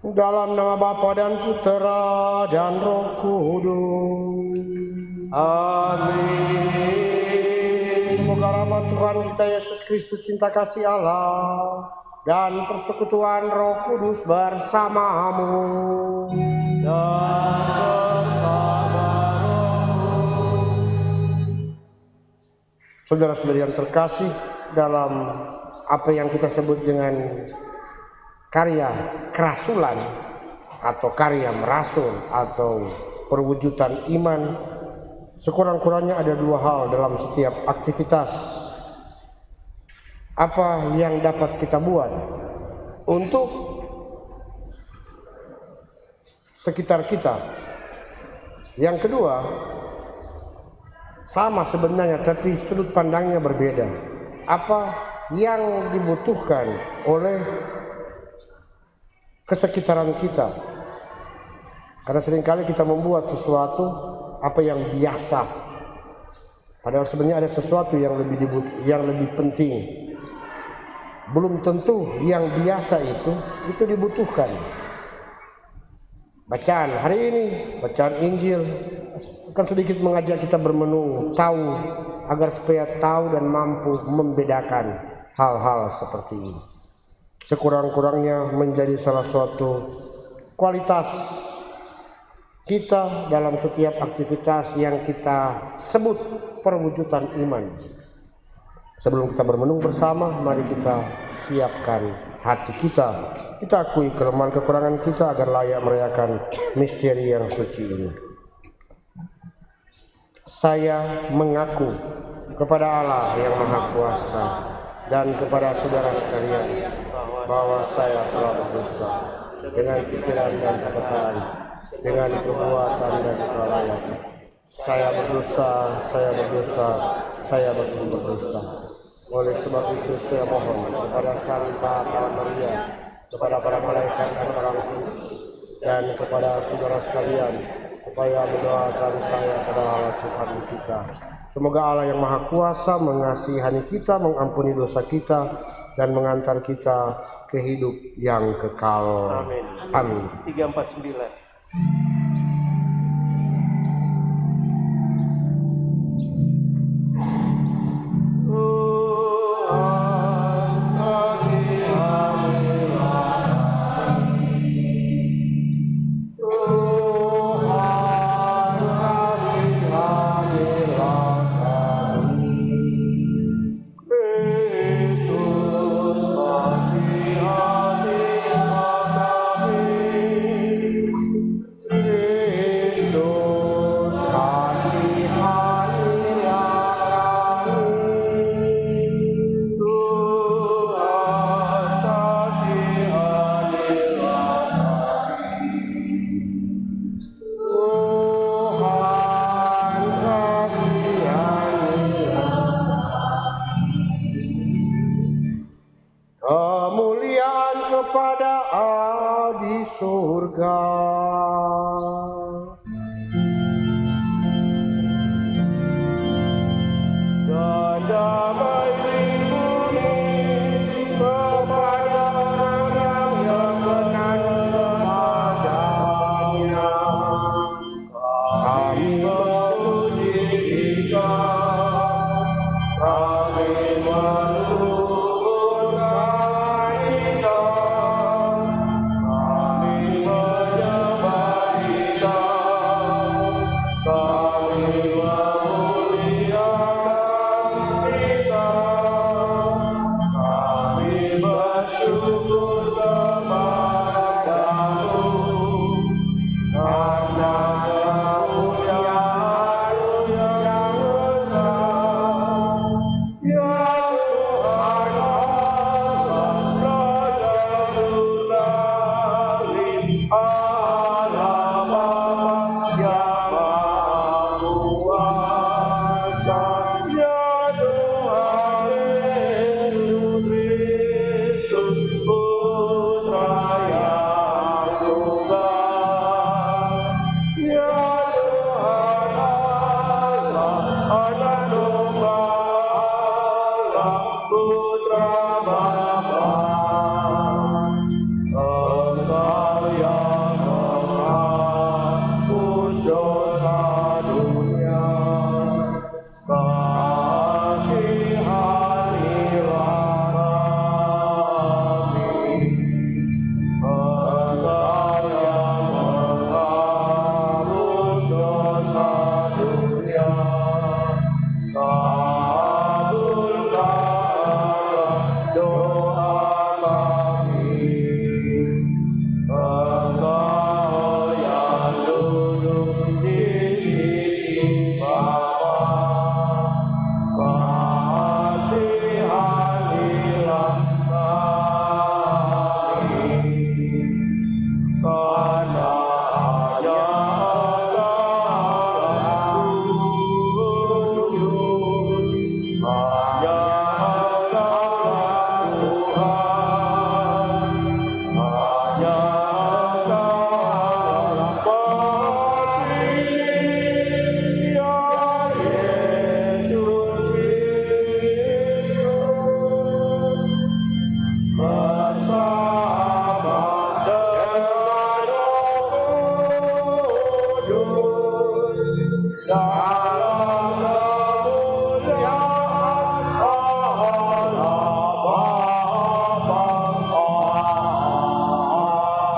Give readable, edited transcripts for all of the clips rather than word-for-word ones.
Dalam nama Bapa dan Putera dan Roh Kudus. Amin. Semoga rahmat Tuhan kita Yesus Kristus, cinta kasih Allah, dan persekutuan Roh Kudus bersamamu. Dan bersama Saudara-saudari yang terkasih, dalam apa yang kita sebut dengan karya kerasulan atau karya merasul atau perwujudan iman, sekurang-kurangnya ada dua hal dalam setiap aktivitas. Apa yang dapat kita buat untuk sekitar kita. Yang kedua, sama sebenarnya tapi sudut pandangnya berbeda. Apa yang dibutuhkan oleh kesekitaran kita. Karena seringkali kita membuat sesuatu apa yang biasa, padahal sebenarnya ada sesuatu yang lebih penting. Belum tentu yang biasa itu dibutuhkan. Bacaan hari ini, bacaan Injil akan sedikit mengajak kita bermenung, tahu, agar supaya tahu dan mampu membedakan hal-hal seperti ini. Sekurang-kurangnya menjadi salah suatu kualitas kita dalam setiap aktivitas yang kita sebut perwujudan iman. Sebelum kita bermenung bersama, mari kita siapkan hati kita. Kita akui kelemahan kekurangan kita agar layak merayakan misteri yang suci ini. Saya mengaku kepada Allah yang Maha Kuasa dan kepada saudara sekalian bahwa saya telah berdosa dengan pikiran dan perkataan, dengan perbuatan dan kelalaian. Saya berdosa, saya betul berdosa. Oleh sebab itu saya mohon kepada Santa Maria, kepada para malaikat dan orang kudus, dan kepada saudara sekalian, supaya mendoakan saya kepada Allah Tuhan kita. Semoga Allah yang Maha Kuasa mengasihani kita, mengampuni dosa kita, dan mengantar kita ke hidup yang kekal. Amin. Amin. 349. Kemuliaan kepada Allah di surga. Dan damai di bumi kepada orang yang benar kepadanya. Kami memuji Engkau, kami menyembah Engkau.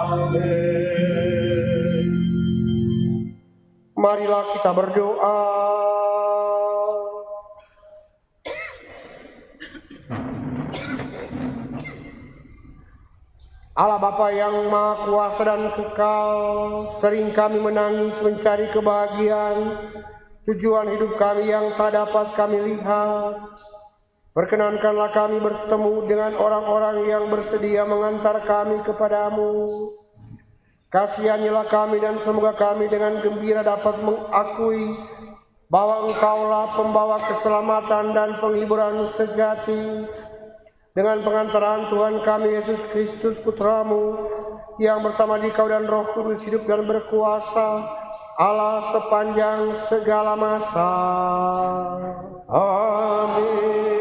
Amin. Marilah kita berdoa. Allah Bapa yang Maha Kuasa dan Kekal, sering kami menangis mencari kebahagiaan, tujuan hidup kami yang tak dapat kami lihat. Perkenankanlah kami bertemu dengan orang-orang yang bersedia mengantar kami kepadamu. Kasihanilah kami dan semoga kami dengan gembira dapat mengakui bahwa Engkaulah pembawa keselamatan dan penghiburan sejati. Dengan pengantaran Tuhan kami Yesus Kristus Putramu, yang bersama Dikau dan Roh Kudus hidup dan berkuasa, Allah sepanjang segala masa. Amin.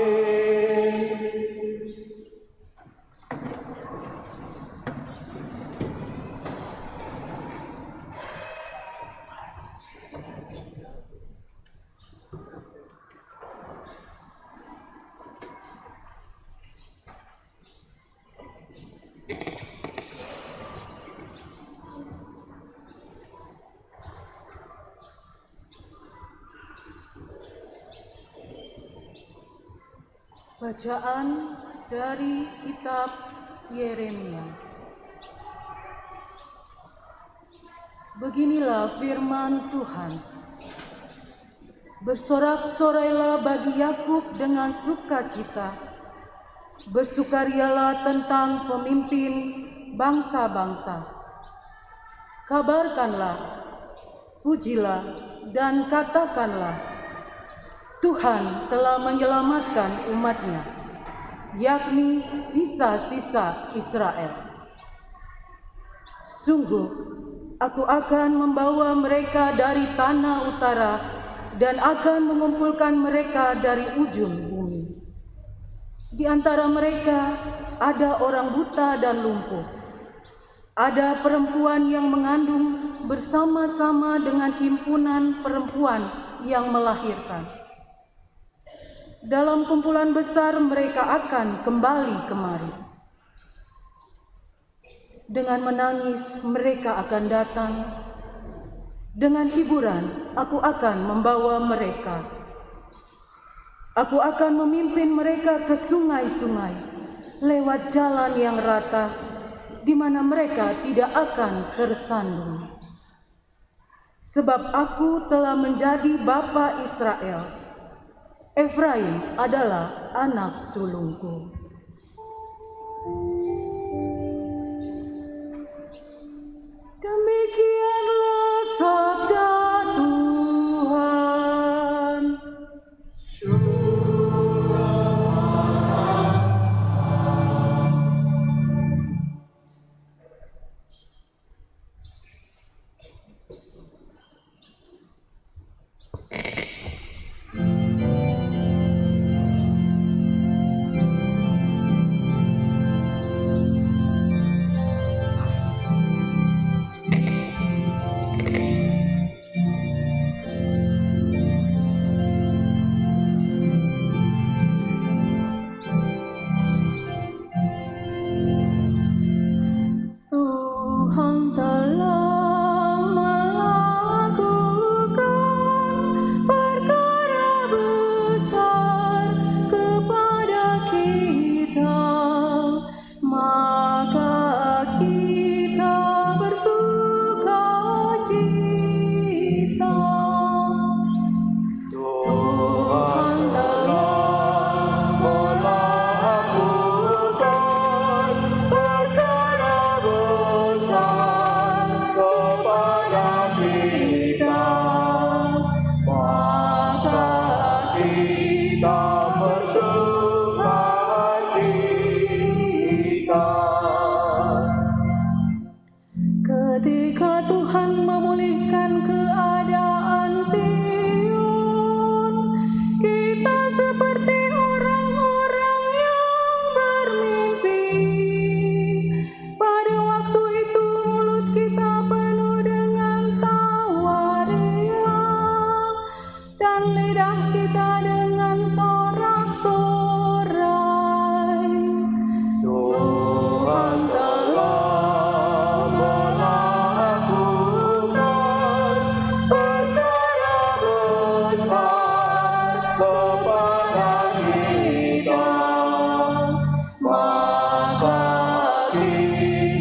Bacaan dari kitab Yeremia. Beginilah firman Tuhan. Bersorak-sorailah bagi Yakub dengan sukacita. Bersukarialah tentang pemimpin bangsa-bangsa. Kabarkanlah, pujilah, dan katakanlah, Tuhan telah menyelamatkan umat-Nya, yakni sisa-sisa Israel. Sungguh, aku akan membawa mereka dari tanah utara dan akan mengumpulkan mereka dari ujung bumi. Di antara mereka ada orang buta dan lumpuh. Ada perempuan yang mengandung bersama-sama dengan himpunan perempuan yang melahirkan. Dalam kumpulan besar mereka akan kembali kemari. Dengan menangis mereka akan datang. Dengan hiburan aku akan membawa mereka. Aku akan memimpin mereka ke sungai-sungai, lewat jalan yang rata, di mana mereka tidak akan tersandung. Sebab aku telah menjadi bapa Israel. Efraim adalah anak sulungku. Demikianlah sabda Tuhan.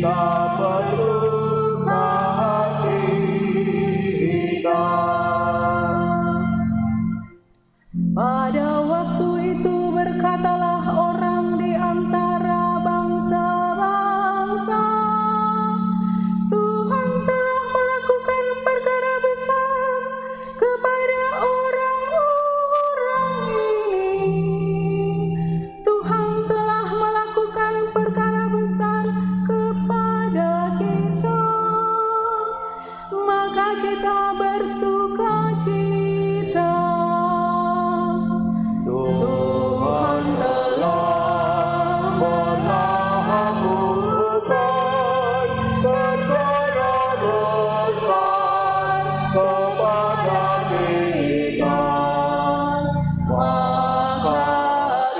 Pada waktu itu berkatalah orang di antara bangsa-bangsa, Tuhan telah melakukan perkara besar kepada orang-orang ini. Tuhan telah melakukan perkara besar kepada kita, maka kita bersuka cita. Tuhan telah melakukan perkara besar kepada kita, maka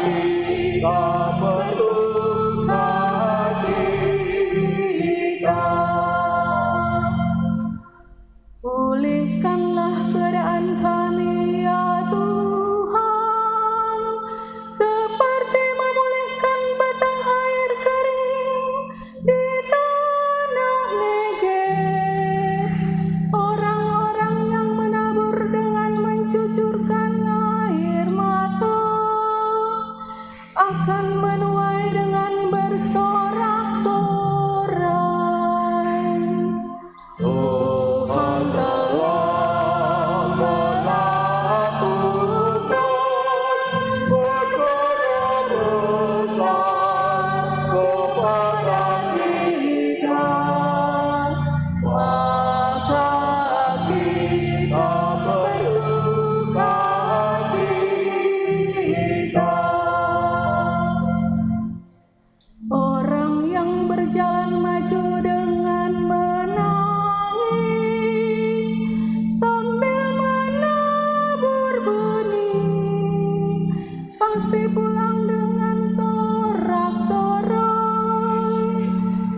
kita bersuka cita. Pulihkanlah keadaan kami, ya Tuhan, seperti memulihkan batang air kering di tanah Negev. Orang-orang yang menabur dengan mencucurkan air mata akan menuai dengan bersorak-sorai. Tuhan telah melakukan perkara besar kepada kita, maka kita bersuka cita. Orang yang berjalan maju dengan menangis sambil menabur benih, pasti pulang dengan sorak-sorai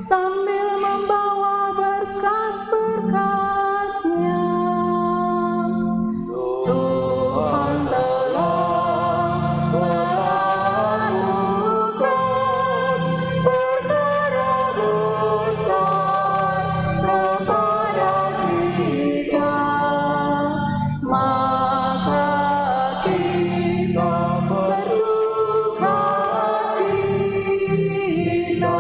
sambil membawa berkas-berkasnya. Tuhan telah melakukan perkara besar kepada kita, maka kita bersuka cita.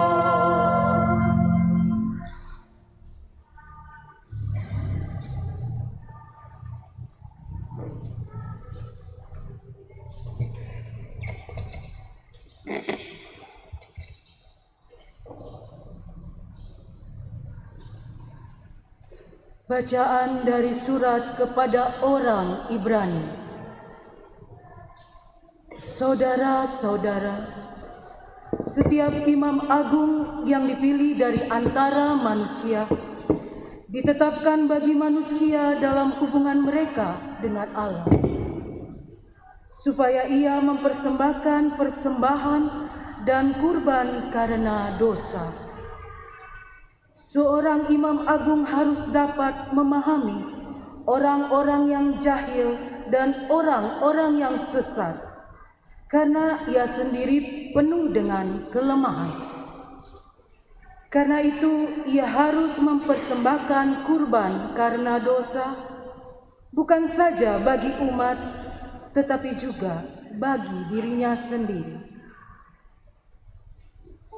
Bacaan dari surat kepada orang Ibrani. Saudara-saudara, setiap imam agung yang dipilih dari antara manusia ditetapkan bagi manusia dalam hubungan mereka dengan Allah, supaya ia mempersembahkan persembahan dan kurban karena dosa. Seorang imam agung harus dapat memahami orang-orang yang jahil dan orang-orang yang sesat, karena ia sendiri penuh dengan kelemahan. Karena itu ia harus mempersembahkan kurban karena dosa, bukan saja bagi umat, tetapi juga bagi dirinya sendiri.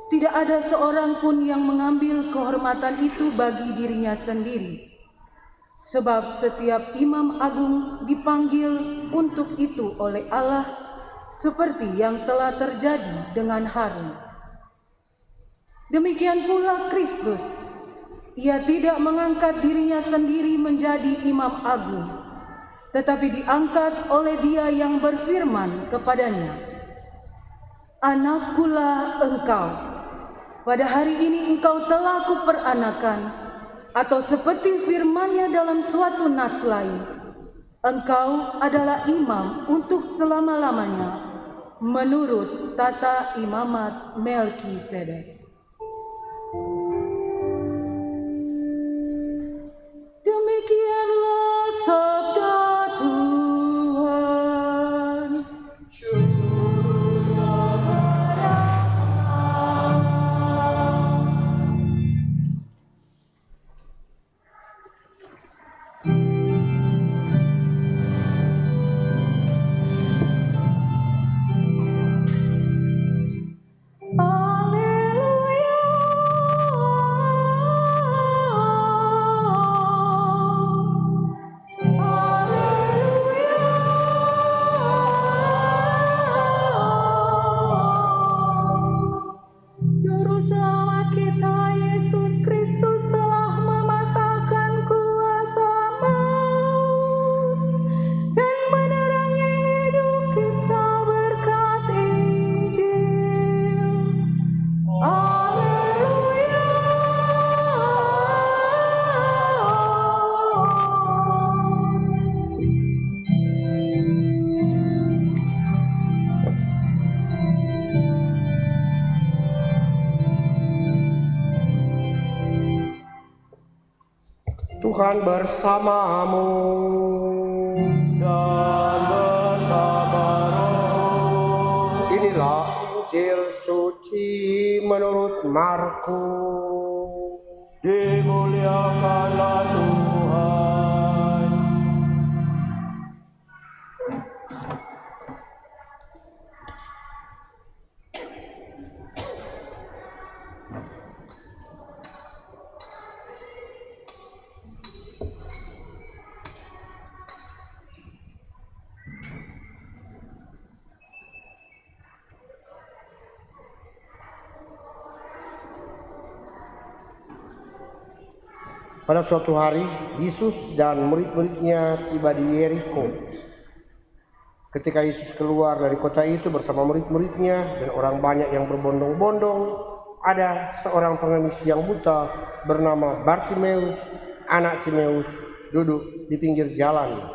Tidak ada seorang pun yang mengambil kehormatan itu bagi dirinya sendiri, sebab setiap imam agung dipanggil untuk itu oleh Allah, seperti yang telah terjadi dengan Harun. Demikian pula Kristus, ia tidak mengangkat dirinya sendiri menjadi imam agung, tetapi diangkat oleh Dia yang berfirman kepadanya, "Anakkulah engkau, pada hari ini engkau telah kuperanakan," atau seperti firman-Nya dalam suatu nas lain, "Engkau adalah imam untuk selama-lamanya, menurut tata imamat Melkisedek." Demikianlah sabda Tuhan. Tuhan bersamamu dan bersama rohmu. Inilah Injil suci menurut Markus. Dimuliakanlah Tuhan. Pada suatu hari, Yesus dan murid-muridnya tiba di Yeriko. Ketika Yesus keluar dari kota itu bersama murid-muridnya dan orang banyak yang berbondong-bondong, ada seorang pengemis yang buta bernama Bartimeus, anak Timeus, duduk di pinggir jalan.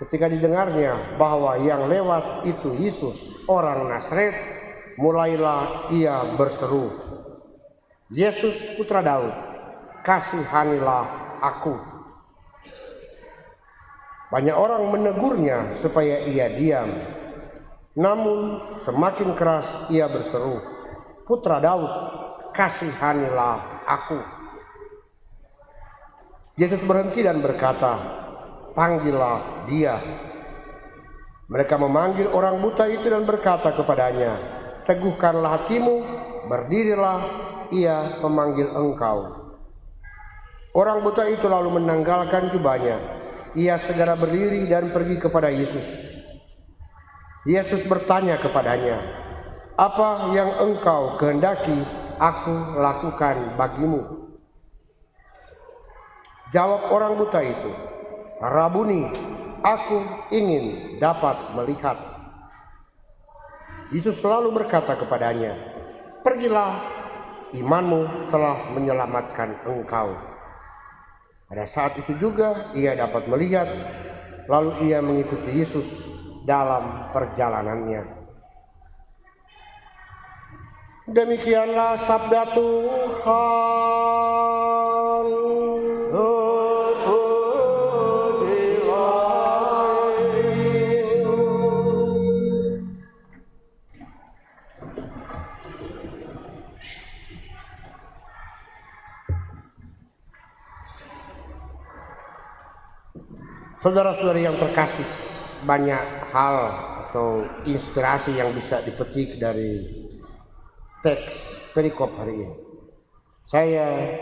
Ketika didengarnya bahwa yang lewat itu Yesus, orang Nazaret, mulailah ia berseru, "Yesus, putra Daud, kasihanilah aku." Banyak orang menegurnya supaya ia diam. Namun semakin keras ia berseru, "Putra Daud, kasihanilah aku." Yesus berhenti dan berkata, "Panggillah dia." Mereka memanggil orang buta itu dan berkata kepadanya, "Teguhkanlah hatimu, berdirilah, ia memanggil engkau." Orang buta itu lalu menanggalkan jubahnya. Ia segera berdiri dan pergi kepada Yesus. Yesus bertanya kepadanya, "Apa yang engkau kehendaki aku lakukan bagimu?" Jawab orang buta itu, "Rabuni, aku ingin dapat melihat." Yesus selalu berkata kepadanya, "Pergilah, imanmu telah menyelamatkan engkau." Pada saat itu juga ia dapat melihat, lalu ia mengikuti Yesus dalam perjalanannya. Demikianlah sabda Tuhan. Terpujilah Yesus. Saudara-saudari yang terkasih, banyak hal atau inspirasi yang bisa dipetik dari teks perikop hari ini. Saya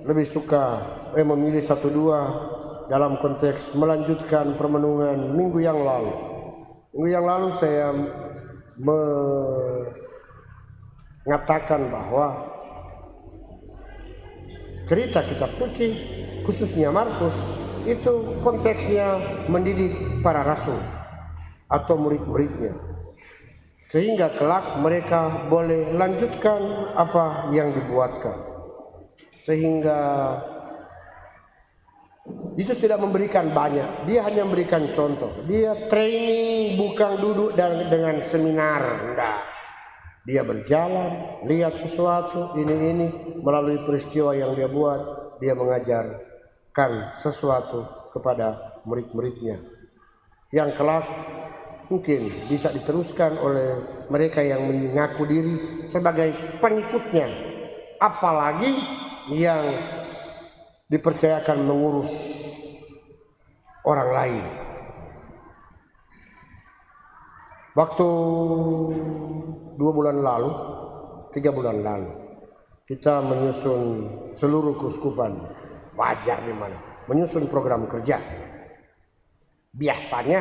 lebih suka memilih satu dua dalam konteks melanjutkan permenungan minggu yang lalu. Minggu yang lalu saya mengatakan bahwa cerita kitab suci, khususnya Markus, itu konteksnya mendidik para rasul atau murid-muridnya, sehingga kelak mereka boleh lanjutkan apa yang dibuatkan. Sehingga Yesus tidak memberikan banyak, dia hanya memberikan contoh. Dia training, bukan duduk dengan seminar, enggak. Dia berjalan, lihat sesuatu, ini melalui peristiwa yang dia buat, dia mengajarkan sesuatu kepada murid-muridnya yang kelak mungkin bisa diteruskan oleh mereka yang mengaku diri sebagai pengikutnya, apalagi yang dipercayakan mengurus orang lain. Waktu 2 bulan lalu, 3 bulan lalu, kita menyusun seluruh keuskupan, wajar di mana, menyusun program kerja. Biasanya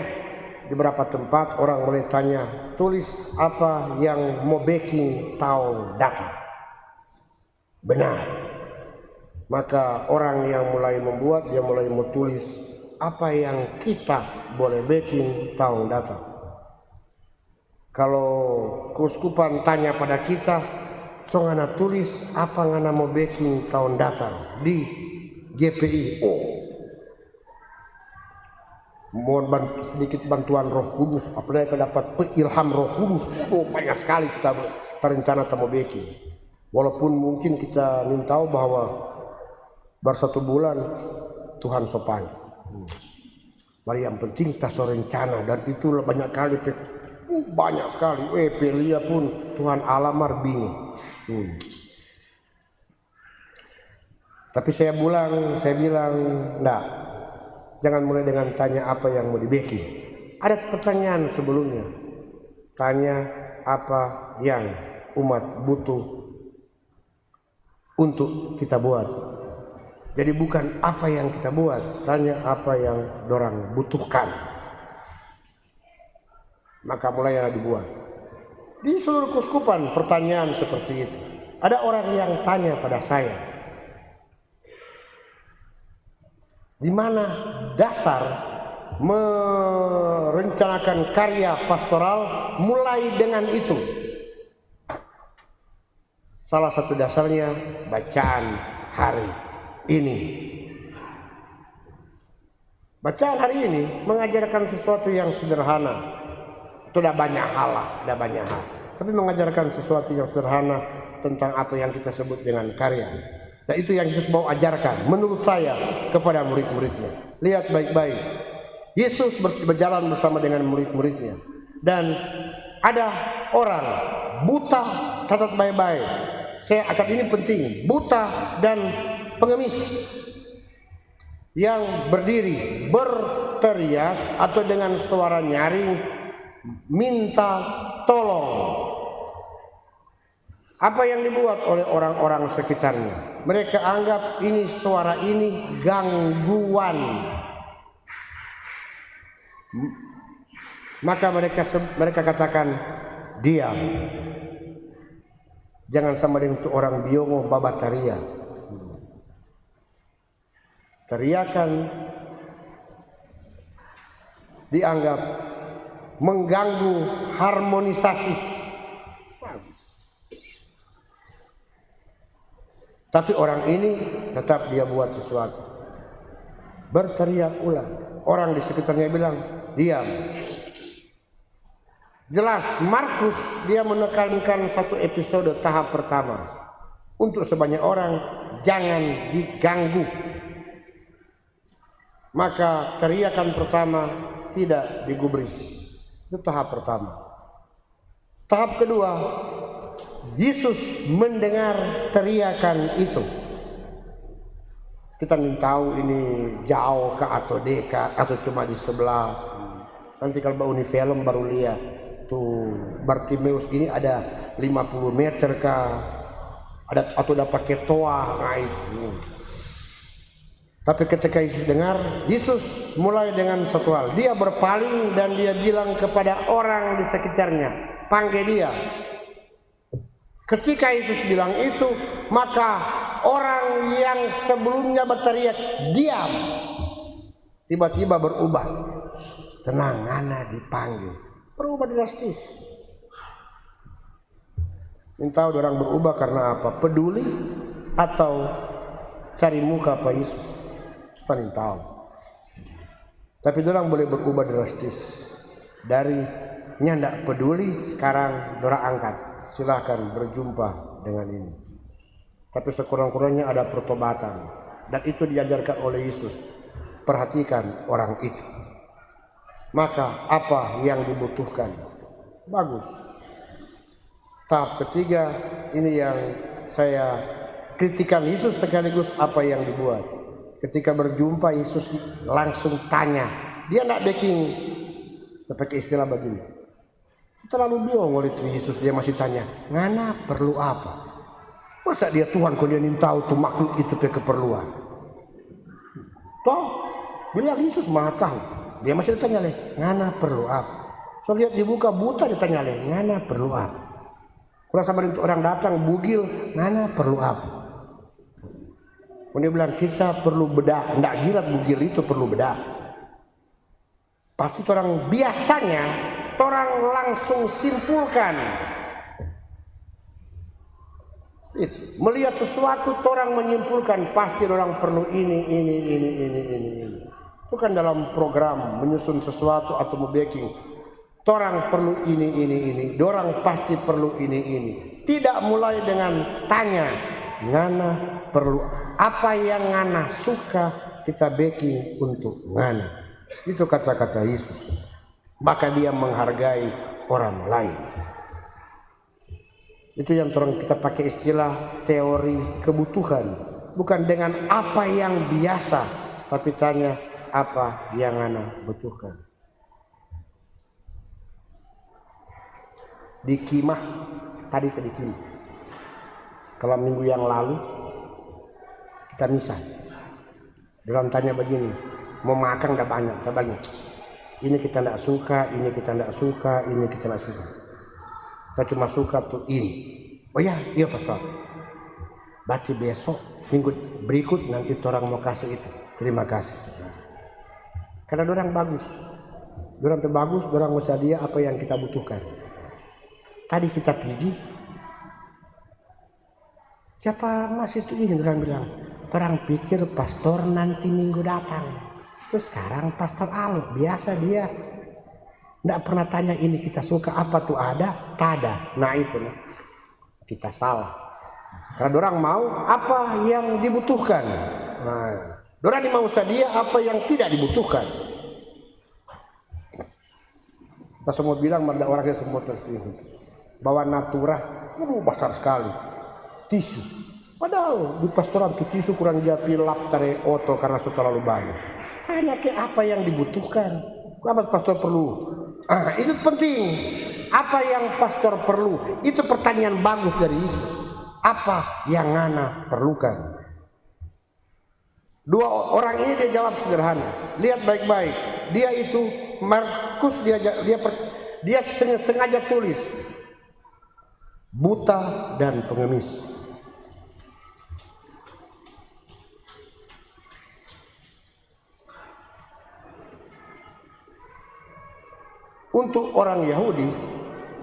di beberapa tempat orang mulai tanya, tulis apa yang mau backing tahun datang. Benar. Maka orang yang mulai membuat, dia mulai mau tulis apa yang kita boleh backing tahun datang. Kalau keuskupan tanya pada kita, so ngana tulis apa ngana mau backing tahun datang di GPI. Mohon sedikit bantuan Roh Kudus, apalagi dapat ilham Roh Kudus. Banyak sekali kita berencana mau backing. Walaupun mungkin kita minta bahwa Baru 1 bulan Tuhan sopan. Mari yang penting kita so rencana, dan itu banyak kali banyak sekali. Pelia pun Tuhan alamar bingung. Tapi saya bilang, enggak. Jangan mulai dengan tanya apa yang mau dibeki. Ada pertanyaan sebelumnya. Tanya apa yang umat butuh untuk kita buat. Jadi bukan apa yang kita buat, tanya apa yang dorang butuhkan. Maka mulailah dibuat. Di seluruh keuskupan pertanyaan seperti itu. Ada orang yang tanya pada saya, di mana dasar merencanakan karya pastoral mulai dengan itu? Salah satu dasarnya bacaan hari ini. Bacaan hari ini mengajarkan sesuatu yang sederhana. Sudah banyak hal lah, sudah banyak hal. Tapi mengajarkan sesuatu yang sederhana tentang apa yang kita sebut dengan karya. Dan itu yang Yesus mau ajarkan, menurut saya, kepada murid-muridnya. Lihat baik-baik. Yesus berjalan bersama dengan murid-muridnya. Dan ada orang buta, catat baik-baik. Saya akan ini penting, buta dan pengemis yang berdiri berteriak atau dengan suara nyaring minta tolong. Apa yang dibuat oleh orang-orang sekitarnya? Mereka anggap ini suara ini gangguan. Maka mereka katakan diam. Jangan sama dengan orang biongo babataria. Teriakan dianggap mengganggu harmonisasi. Tapi orang ini tetap dia buat sesuatu. Berteriak ulang. Orang di sekitarnya bilang, diam. Jelas Markus dia menekankan satu episode tahap pertama. Untuk sebanyak orang jangan diganggu. Maka teriakan pertama tidak digubris. Itu tahap pertama. Tahap kedua, Yesus mendengar teriakan itu. Kita ingin tahu ini jauh ke atau dekat atau cuma di sebelah. Nanti kalau uni film baru lihat tuh Bartimeus ini ada 50 meter kah? Ada atau udah pakai toa naik. Tapi ketika Yesus dengar, Yesus mulai dengan satu hal. Dia berpaling dan dia bilang kepada orang di sekitarnya, panggil dia. Ketika Yesus bilang itu, maka orang yang sebelumnya berteriak diam, tiba-tiba berubah. Tenang, ana dipanggil. Berubah drastis. Minta orang berubah karena apa? Peduli atau cari muka Pak Yesus? Paling tahu. Tapi orang boleh berubah drastis. Dari nyandak peduli, sekarang orang angkat. Silakan berjumpa dengan ini. Tapi sekurang-kurangnya ada pertobatan. Dan itu diajarkan oleh Yesus. Perhatikan orang itu. Maka apa yang dibutuhkan? Bagus. Tahap ketiga, ini yang saya kritikan Yesus sekaligus apa yang dibuat. Ketika berjumpa Yesus langsung tanya. Dia nak backing. Pakai istilah begini. Terlalu bingung oleh Yesus, dia masih tanya, ngana perlu apa? Masa dia Tuhan kalau dia tahu tuh makhluk itu ke keperluan? Toh, bilang Yesus maha tahu. Dia masih ditanya leh, ngana perlu apa? So lihat dibuka buta ditanya leh, ngana perlu apa? Kurang sama dengan orang datang bugil, ngana perlu apa? Dia bilang kita perlu bedah, ndak gila bugil itu perlu bedah. Pasti orang biasanya orang langsung simpulkan. Melihat sesuatu orang menyimpulkan pasti orang perlu ini. Itu kan dalam program menyusun sesuatu atau membacking. Orang perlu ini. Orang pasti perlu ini. Tidak mulai dengan tanya ngana perlu apa yang ngana suka kita beki untuk ngana. Itu kata-kata Yesus. Maka dia menghargai orang lain. Itu yang terang kita pakai istilah teori kebutuhan. Bukan dengan apa yang biasa, tapi tanya apa yang ngana butuhkan. Di Kimah tadi Kimah. Kalau minggu yang lalu kita misah. Dalam tanya begini, mau makan gak banyak, gak banyak. Ini kita tidak suka, ini kita tidak suka, ini kita tidak suka. Kita cuma suka tuh ini. Oh ya, iya pastor. Berarti besok minggu berikut nanti orang mau kasih itu. Terima kasih. Karena orang bagus, orang bagus, orang mau dia apa yang kita butuhkan. Tadi kita pergi, siapa masih itu ini orang bilang, orang pikir pastor nanti minggu datang. Terus sekarang pastor Al, biasa dia tidak pernah tanya ini kita suka apa tuh ada, tak ada. Nah itu kita salah. Karena orang mau apa yang dibutuhkan. Nah, orang mau dia apa yang tidak dibutuhkan. Kita semua bilang orangnya semua tersinggung. Bawa natura, besar sekali. Tisu. Padahal di pastoran tisu kurang japi lap tare oto karena sudah terlalu banyak. Hanya ke apa yang dibutuhkan. Apa pastor perlu? Itu penting. Apa yang pastor perlu? Itu pertanyaan bagus dari Yesus. Apa yang ngana perlukan? Dua orang ini dia jawab sederhana. Lihat baik-baik. Dia itu Markus dia sengaja tulis buta dan pengemis. Untuk orang Yahudi,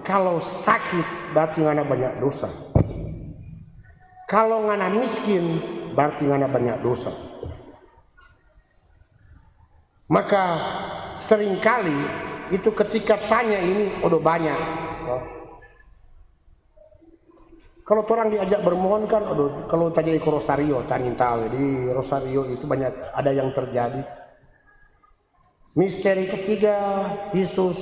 kalau sakit berarti ngana banyak dosa. Kalau ngana miskin berarti ngana banyak dosa. Maka seringkali itu ketika tanya ini udah banyak. Kalau orang diajak bermohon kan, kalau tanya di Rosario, tanya tahu di Rosario itu banyak ada yang terjadi. Misteri ketiga Yesus.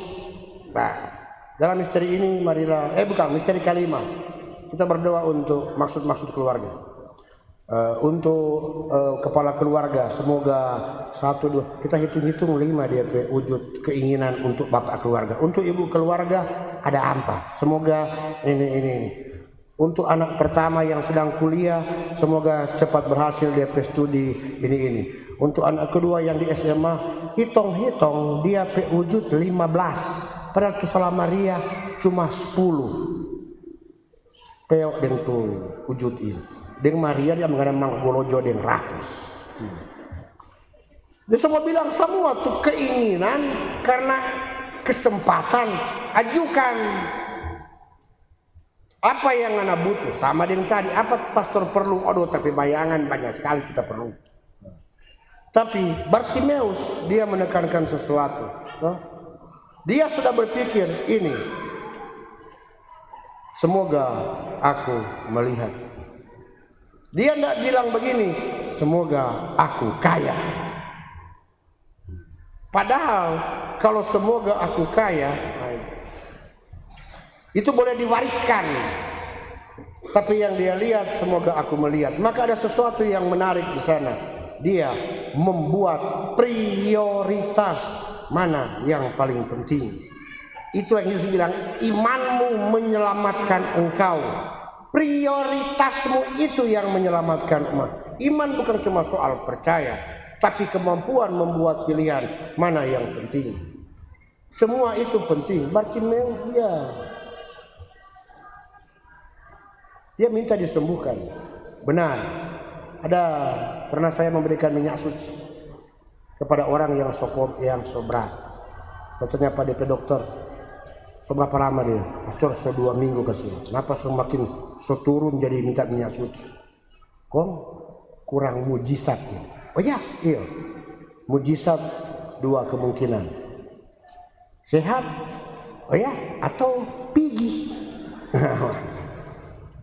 Nah, dalam misteri ini marilah, misteri kelima kita berdoa untuk maksud keluarga, untuk kepala keluarga. Semoga 1, 2 kita hitung 5 dia wujud keinginan untuk bapak keluarga, untuk ibu keluarga ada apa? Semoga ini. Untuk anak pertama yang sedang kuliah, semoga cepat berhasil dia studi ini. Untuk anak kedua yang di SMA, hitung dia wujud 15. Padahal tu salah Maria cuma 10. Peok dengan tu wujud ini. Dengan Maria dia mengenai golojo dengan rakus. Dia semua bilang semua tuh keinginan karena kesempatan ajukan. Apa yang anda butuh sama dengan tadi, apa pastor perlu? Tapi bayangan banyak sekali kita perlu. Tapi Bartimeus dia menekankan sesuatu. Dia sudah berpikir ini. Semoga aku melihat. Dia tidak bilang begini, semoga aku kaya. Padahal kalau semoga aku kaya, itu boleh diwariskan. Tapi yang dia lihat, semoga aku melihat. Maka ada sesuatu yang menarik di sana. Dia membuat prioritas mana yang paling penting. Itu yang Yesus bilang, imanmu menyelamatkan engkau. Prioritasmu itu yang menyelamatkan umat. Iman bukan cuma soal percaya, tapi kemampuan membuat pilihan mana yang penting. Semua itu penting. Bartimeus dia minta disembuhkan. Benar. Pernah saya memberikan minyak suci kepada orang yang berat. Katanya Pak DP dokter, seberapa lama dia? Pastor 2 minggu kasih. Kenapa semakin turun jadi minta minyak suci? Kok kurang mujizat? Oh iya. Mujizat 2 kemungkinan. Sehat? Oh ya, atau pergi.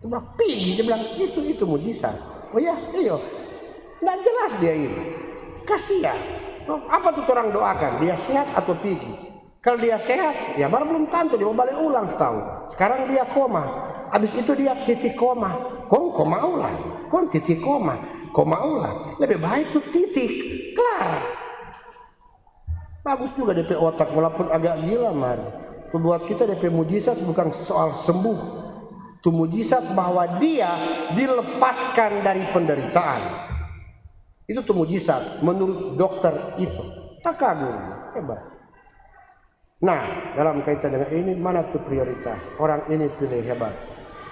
Dia bilang, pergi. Dia bilang, itu mujizat. Oh ya, iya. Nggak jelas dia ini. Kasihan. Apa tuh orang doakan? Dia sehat atau pergi? Kalau dia sehat, ya baru belum tentu dia mau balik ulang setahun. Sekarang dia koma. Habis itu dia titik koma. Koma ulang. Titik koma ulang. Lebih baik tuh titik. Kelar. Bagus juga DP otak walaupun agak gila mari. Itu buat kita DP mujizat bukan soal sembuh. Itu mujizat bahwa dia dilepaskan dari penderitaan. Itu tuh mujizat menurut dokter itu. Tak kagum, hebat. Nah, dalam kaitan dengan ini mana tuh prioritas? Orang ini pilih hebat.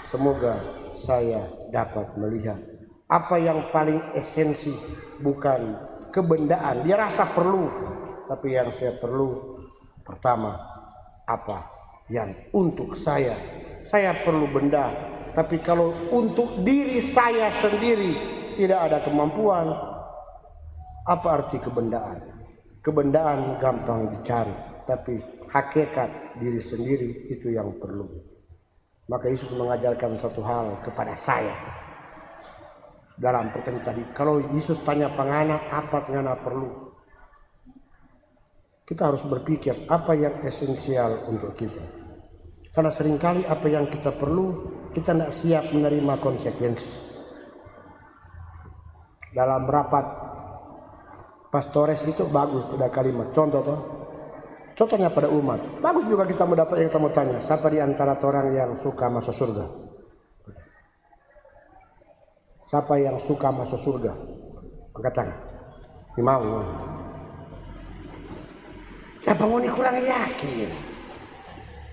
Semoga saya dapat melihat apa yang paling esensi, bukan kebendaan. Dia rasa perlu, tapi yang saya perlu pertama apa yang untuk saya perlu benda, tapi kalau untuk diri saya sendiri tidak ada kemampuan, apa arti kebendaan? Kebendaan gampang dicari, tapi hakikat diri sendiri itu yang perlu. Maka Yesus mengajarkan satu hal kepada saya dalam pertanyaan tadi. Kalau Yesus tanya pengana apa pengana perlu, kita harus berpikir apa yang esensial untuk kita. Karena seringkali apa yang kita perlu kita tidak siap menerima konsekuensi. Dalam rapat pastores itu bagus ada kalimat contohnya pada umat. Bagus juga kita mendapat yang kita mau tanya. Siapa di antara orang yang suka masuk surga? Siapa yang suka masuk surga? Angkat tangan. Ini mau. Siapa mau kurang yakin?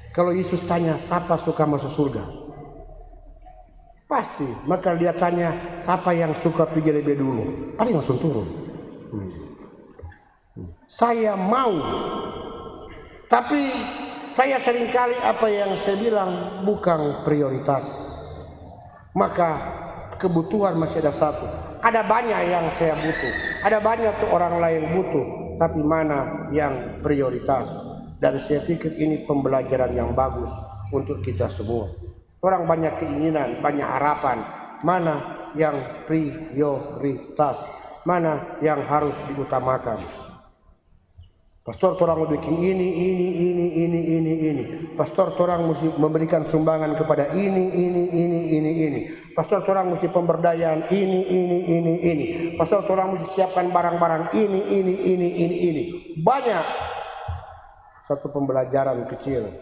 Kalau Yesus tanya siapa suka masuk surga? Pasti. Maka dia tanya siapa yang suka pergi lebih dulu? Paling langsung turun. Saya mau. Tapi saya seringkali apa yang saya bilang bukan prioritas. Maka kebutuhan masih ada satu. Ada banyak yang saya butuh. Ada banyak tuh orang lain butuh. Tapi mana yang prioritas? Dan saya pikir ini pembelajaran yang bagus untuk kita semua. Orang banyak keinginan, banyak harapan. Mana yang prioritas? Mana yang harus diutamakan? Pastor, orang mau bikin ini. Pastor, orang mesti memberikan sumbangan kepada ini. Pastor, orang mesti pemberdayaan ini. Pastor, orang mesti siapkan barang-barang ini. Banyak. Satu pembelajaran kecil.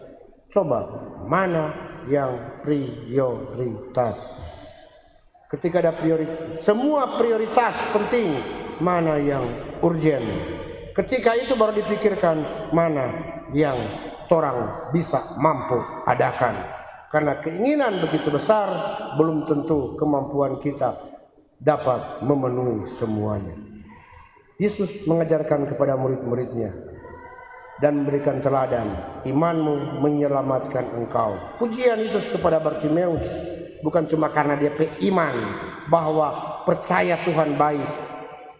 Coba, mana yang prioritas? Ketika ada prioritas, semua prioritas penting. Mana yang urgent? Ketika itu baru dipikirkan mana yang orang bisa mampu adakan. Karena keinginan begitu besar, belum tentu kemampuan kita dapat memenuhi semuanya. Yesus mengajarkan kepada murid-muridnya dan memberikan teladan, imanmu menyelamatkan engkau. Pujian Yesus kepada Bartimeus bukan cuma karena dia iman bahwa percaya Tuhan baik,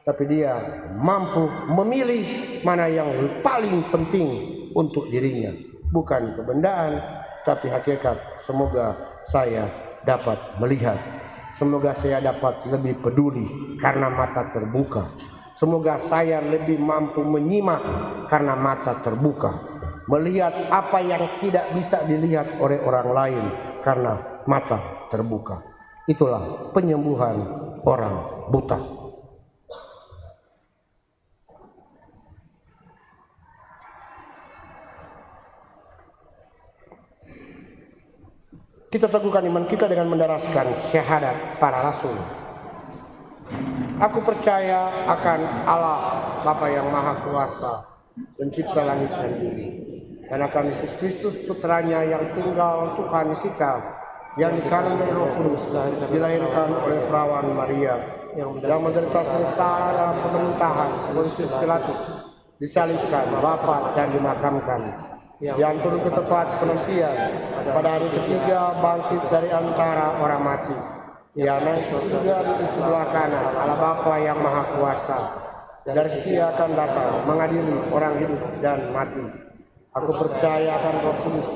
tapi dia mampu memilih mana yang paling penting untuk dirinya. Bukan kebendaan, tapi hakikat. Semoga saya dapat melihat. Semoga saya dapat lebih peduli karena mata terbuka. Semoga saya lebih mampu menyimak karena mata terbuka. Melihat apa yang tidak bisa dilihat oleh orang lain karena mata terbuka. Itulah penyembuhan orang buta. Kita teguhkan iman kita dengan mendaraskan syahadat para rasul. Aku percaya akan Allah Bapa yang Maha Kuasa, pencipta langit dan bumi, dan akan Yesus Kristus putranya yang tunggal Tuhan kita, yang dikandung dari Roh Kudus, dilahirkan oleh perawan Maria, yang menderita sengsara dalam pemerintahan Pontius Pilatus, disalibkan, wafat dan dimakamkan, yang turun ke tempat penantian, pada hari ketiga bangkit dari antara orang mati, yang naik ke surga di sebelah kanan Allah Bapa yang Maha Kuasa, dari Dia akan datang mengadili orang hidup dan mati. Aku percaya akan Roh Kudus,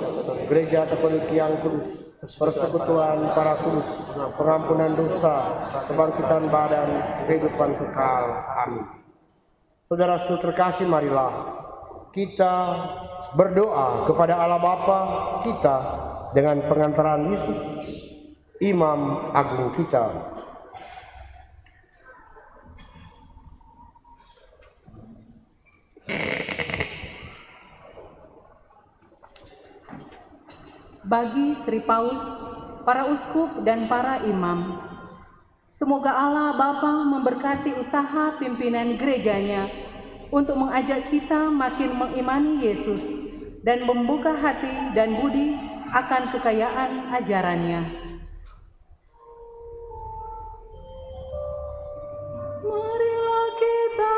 Gereja Katolik yang kudus, persekutuan para kudus, pengampunan dosa, kebangkitan badan, kehidupan kekal. Amin. Saudara-saudara terkasih, marilah kita berdoa kepada Allah Bapa kita dengan pengantaran Yesus, Imam Agung kita. Bagi Sri Paus, para uskup dan para imam, semoga Allah Bapa memberkati usaha pimpinan gerejanya untuk mengajak kita makin mengimani Yesus dan membuka hati dan budi akan kekayaan ajarannya. Marilah kita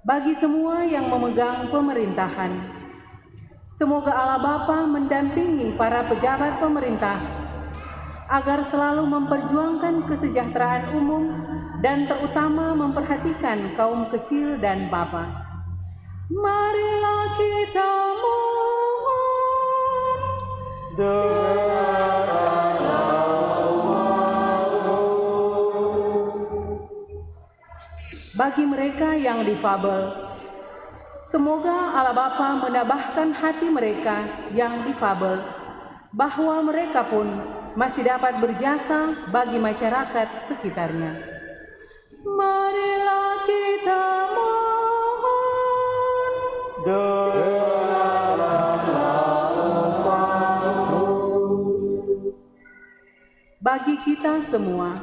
bagi semua yang memegang pemerintahan, semoga Allah Bapa mendampingi para pejabat pemerintah agar selalu memperjuangkan kesejahteraan umum dan terutama memperhatikan kaum kecil dan bapa. Marilah kita mohon bagi mereka yang difabel, semoga Allah Bapa menambahkan hati mereka yang difabel, bahwa mereka pun masih dapat berjasa bagi masyarakat sekitarnya. Marilah kita mohon bagi kita semua.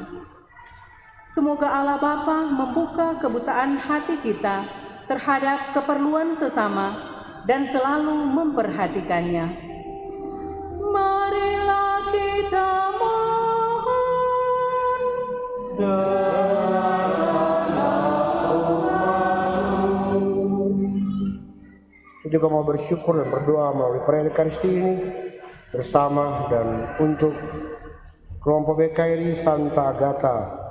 Semoga Allah Bapa membuka kebutaan hati kita terhadap keperluan sesama dan selalu memperhatikannya. Marilah kita mohon Saya juga mau bersyukur dan berdoa melalui perayaan Ekaristi ini bersama dan untuk kelompok BKRI Santa Agata.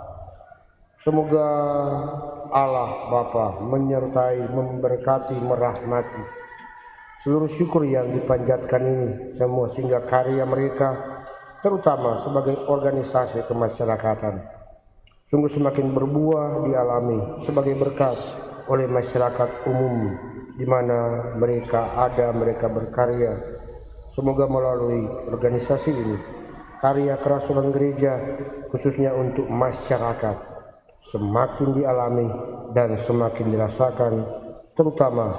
Semoga Allah Bapa menyertai, memberkati, merahmati seluruh syukur yang dipanjatkan ini semua, sehingga karya mereka terutama sebagai organisasi kemasyarakatan sungguh semakin berbuah dialami sebagai berkat oleh masyarakat umum di mana mereka ada, mereka berkarya. Semoga melalui organisasi ini karya kerasulan gereja khususnya untuk masyarakat semakin dialami dan semakin dirasakan, terutama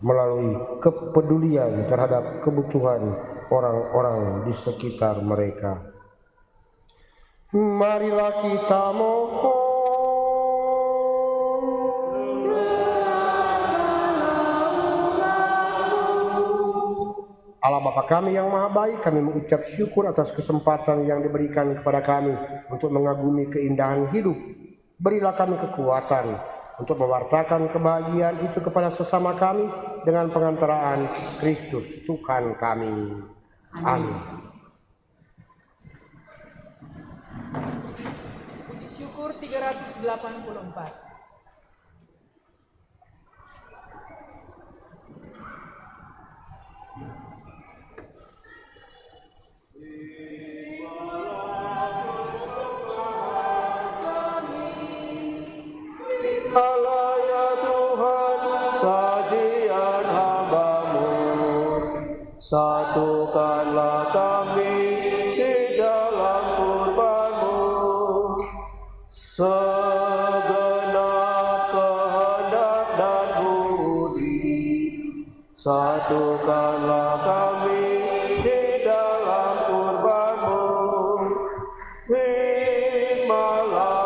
melalui kepedulian terhadap kebutuhan orang-orang di sekitar mereka. Marilah kita mohon Allah Bapa kami yang maha baik, kami mengucap syukur atas kesempatan yang diberikan kepada kami untuk mengagumi keindahan hidup. Berilah kami kekuatan untuk mewartakan kebahagiaan itu kepada sesama kami dengan pengantaraan Kristus Tuhan kami. Amin. Puji syukur 384. Allah ya Tuhan, sajian hamba-Mu, satukanlah kami di dalam kurban-Mu, segenap kehendak dan budi, satukanlah kami di dalam kurban-Mu, terimalah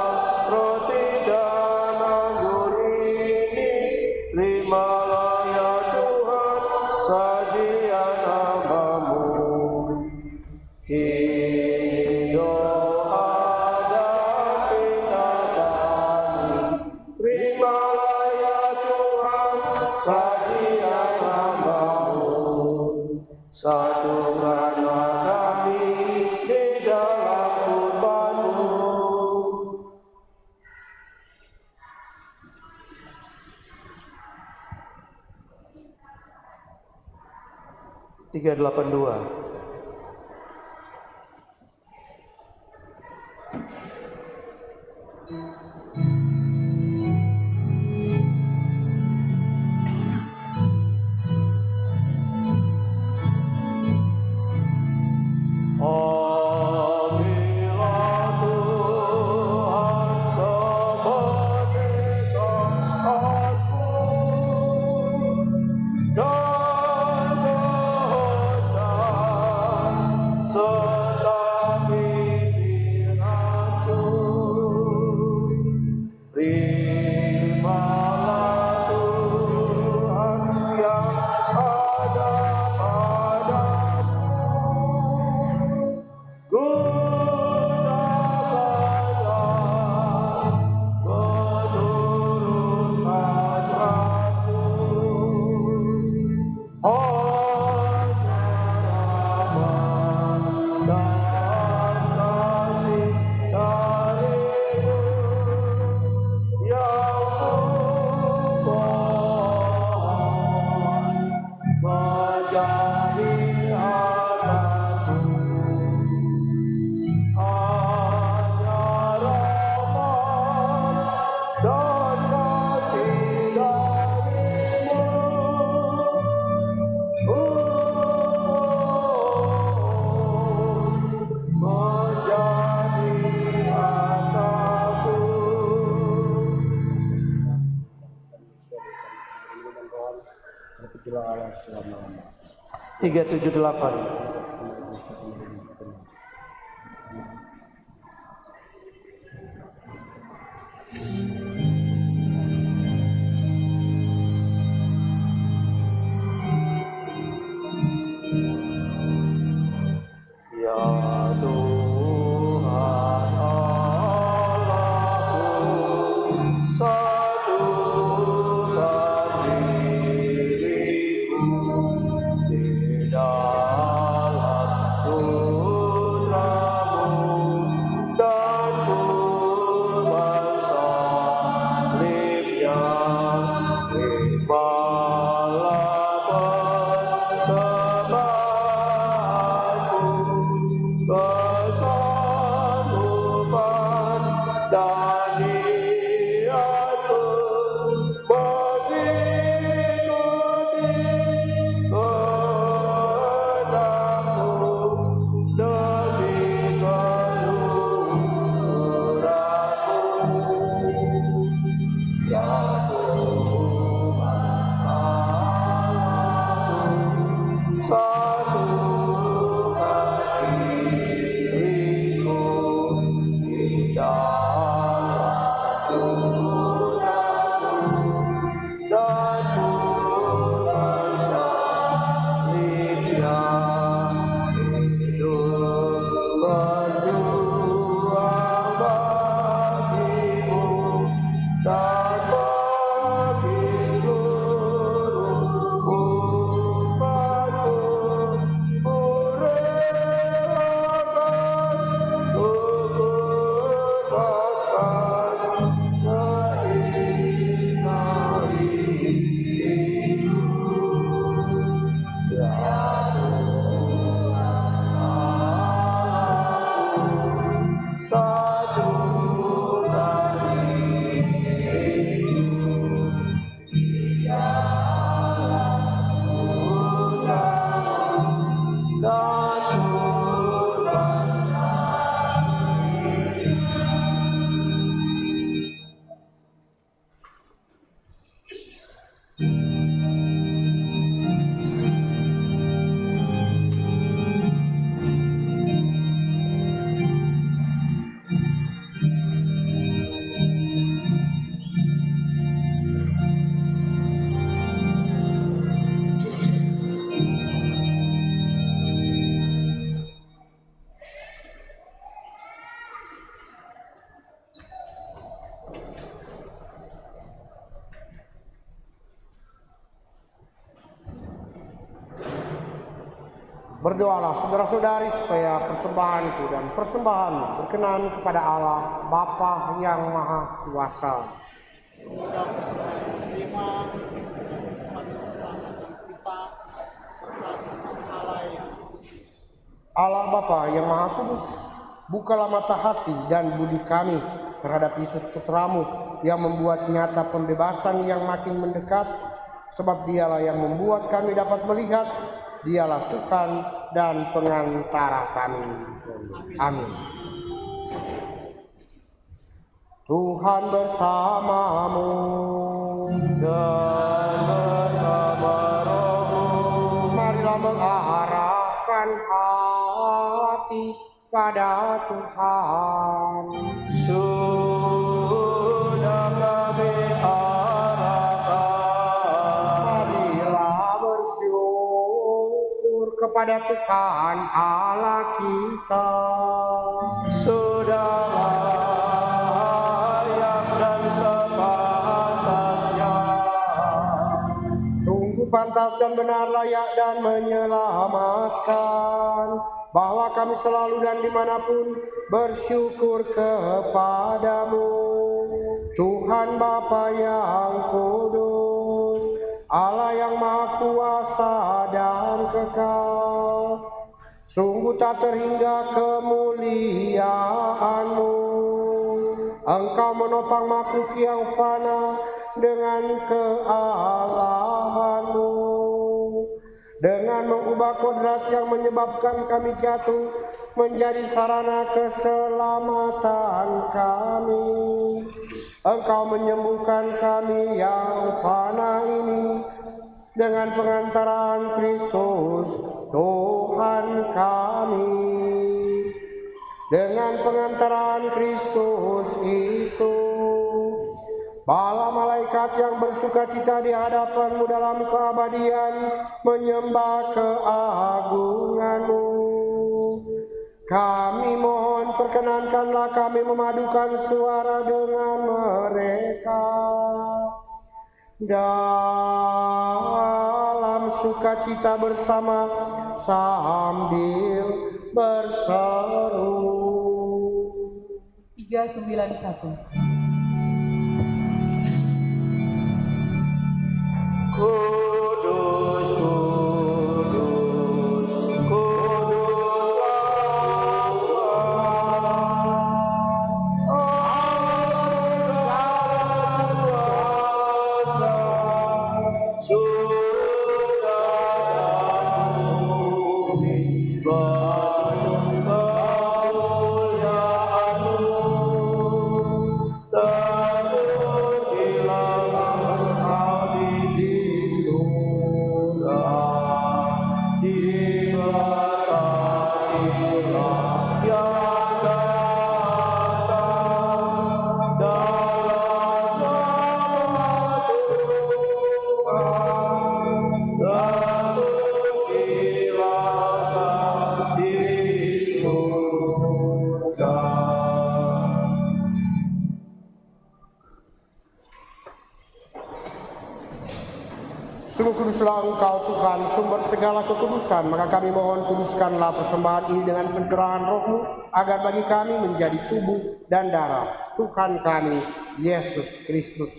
roti dan anggur ini, terimalah ya Tuhan sajian hamba-Mu. Ini doa dan minta kami, terimalah ya Tuhan sajian hamba-Mu. Satukanlah kami di dalam kurban-Mu. 382. Allah selama-lamanya. 378. Ya Tuhan Allahku, satukan diriku di dalam putra-Mu dan kurban salibnya, terimalah persembahanku, kesanggupan dan niatku mengikuti kehendak-Mu demi keluhuran-Mu. Ya Tuhan Allahku, satukan diriku di dalam putra-Mu dan kurban salibnya, hidup berjuang bagimu dan bagi seluruh umat-Mu. Kurelakan kukurbankan keinginan hidupku. Ya Tuhan Allahku, satukan diriku di dalam putra-Mu dan kurban Berdoalah saudara-saudari supaya persembahanku dan persembahanmu berkenan kepada Allah Bapa yang Maha Kuasa. Semoga persembahan diterima dan keselamatan kita serta semangat Allah Allah Bapa yang Maha Kudus, bukalah mata hati dan budi kami terhadap Yesus Putramu yang membuat nyata pembebasan yang makin mendekat, sebab dialah yang membuat kami dapat melihat, dialah Tuhan dan pengantara kami. Amin. Tuhan bersamamu dan bersama rohmu. Marilah mengarahkan hati pada Tuhan. Sudah kami arahkan. Marilah bersyukur kepada Tuhan Allah kita. Sudah layak dan sepantasnya. Sungguh pantas dan benar, layak dan menyelamatkan, bahwa kami selalu dan dimanapun bersyukur kepadamu, Tuhan Bapa yang kudus, Allah yang Maha Kuasa dan kekal. Sungguh tak terhingga kemuliaan-Mu. Engkau menopang makhluk yang fana dengan kealahan-Mu, dengan mengubah kodrat yang menyebabkan kami jatuh menjadi sarana keselamatan kami. Engkau menyembuhkan kami yang fana ini dengan pengantaran Kristus Tuhan kami. Dengan pengantaran Kristus itu, bala malaikat yang bersukacita di hadapan-Mu dalam keabadian menyembah keagungan-Mu. Kami mohon, perkenankanlah kami memadukan suara dengan mereka dalam sukacita bersama sambil berseru. 391. Kudus, kudus, kudus Allah, surga dan bumi penuh kemuliaan-Mu. Terpujilah Engkau di surga, diberkatilah yang datang dalam nama Tuhan. Terpujilah di surga. Sungguh kuduslah Engkau Tuhan, sumber segala kekudusan, maka kami mohon kuduskanlah persembahan ini dengan pencurahan Roh-Mu, agar bagi kami menjadi tubuh dan darah Tuhan kami, Yesus Kristus.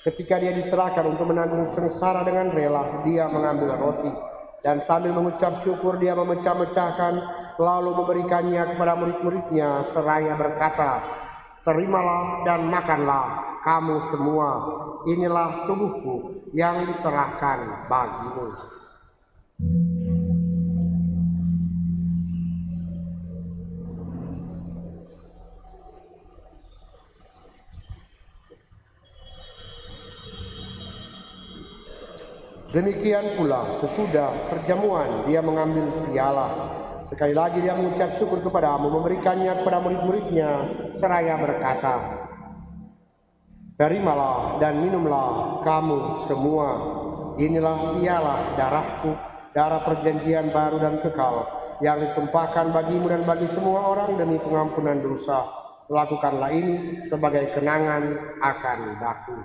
Ketika Dia diserahkan untuk menanggung sengsara dengan rela, Dia mengambil roti, dan sambil mengucap syukur Dia memecah-mecahkan, lalu memberikannya kepada murid-muridnya, seraya berkata, "Terimalah dan makanlah kamu semua, inilah tubuhku yang diserahkan bagimu." Demikian pula sesudah perjamuan Dia mengambil piala. Sekali lagi Dia mengucap syukur kepadamu, memberikannya kepada murid-muridnya, seraya berkata, "Terimalah dan minumlah kamu semua, inilah piala darahku, darah perjanjian baru dan kekal, yang ditumpahkan bagimu dan bagi semua orang demi pengampunan dosa. Lakukanlah ini sebagai kenangan akan daku."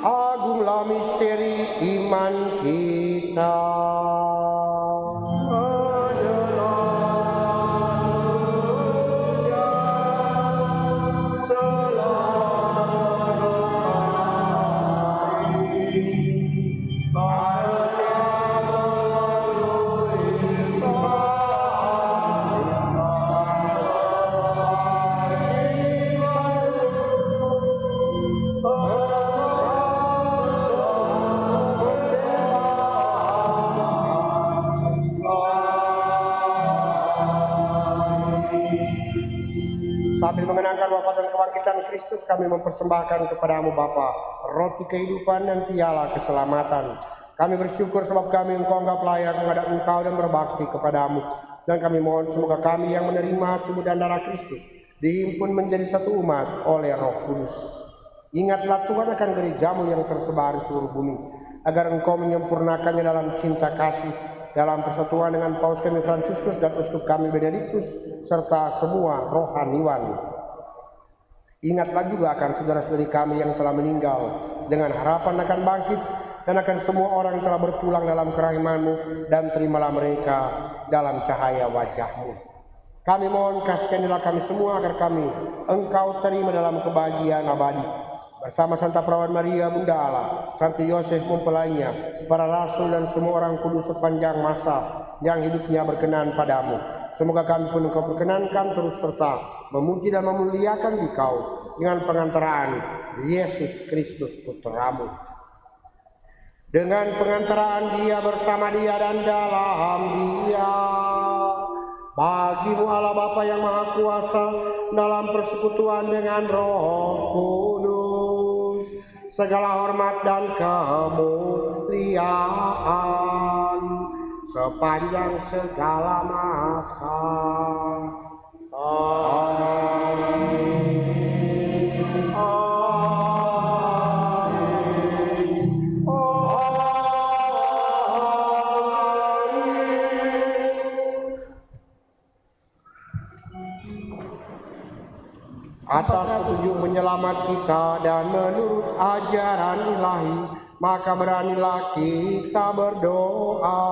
Agunglah misteri iman kita. mengenangkan wafat dan kebangkitan Kristus, kami mempersembahkan kepadamu Bapa roti kehidupan dan piala keselamatan. Kami bersyukur sebab kami Engkau anggap layak menghadap Engkau dan berbakti kepadamu. Dan kami mohon semoga kami yang menerima tubuh dan darah Kristus dihimpun menjadi satu umat oleh Roh Kudus. Ingatlah Tuhan akan gerejamu yang tersebar di seluruh bumi, agar Engkau menyempurnakannya dalam cinta kasih, dalam persatuan dengan Paus kami Fransiskus dan Uskup kami Benediktus, serta semua rohaniwan. Ingatlah juga akan saudara-saudari kami yang telah meninggal, dengan harapan akan bangkit, dan akan semua orang yang telah berpulang dalam kerahiman-Mu, dan terimalah mereka dalam cahaya wajah-Mu. Kami mohon kasihanilah kami semua agar kami Engkau terima dalam kebahagiaan abadi, bersama Santa Perawan Maria Bunda Allah, Santo Yosef mempelainya, para rasul dan semua orang kudus sepanjang masa yang hidupnya berkenan padamu. Semoga kami pun Engkau perkenankan terus serta memuji dan memuliakan Dikau dengan pengantaraan Yesus Kristus Putramu. Dengan pengantaraan Dia, bersama Dia, dan dalam Dia, bagimu Allah Bapa yang Maha Kuasa, dalam persekutuan dengan Roh Kudus, segala hormat dan kemuliaan sepanjang segala masa. Amin. Atas petunjuk menyelamat kita dan menurut ajaran ilahi, maka beranilah kita berdoa.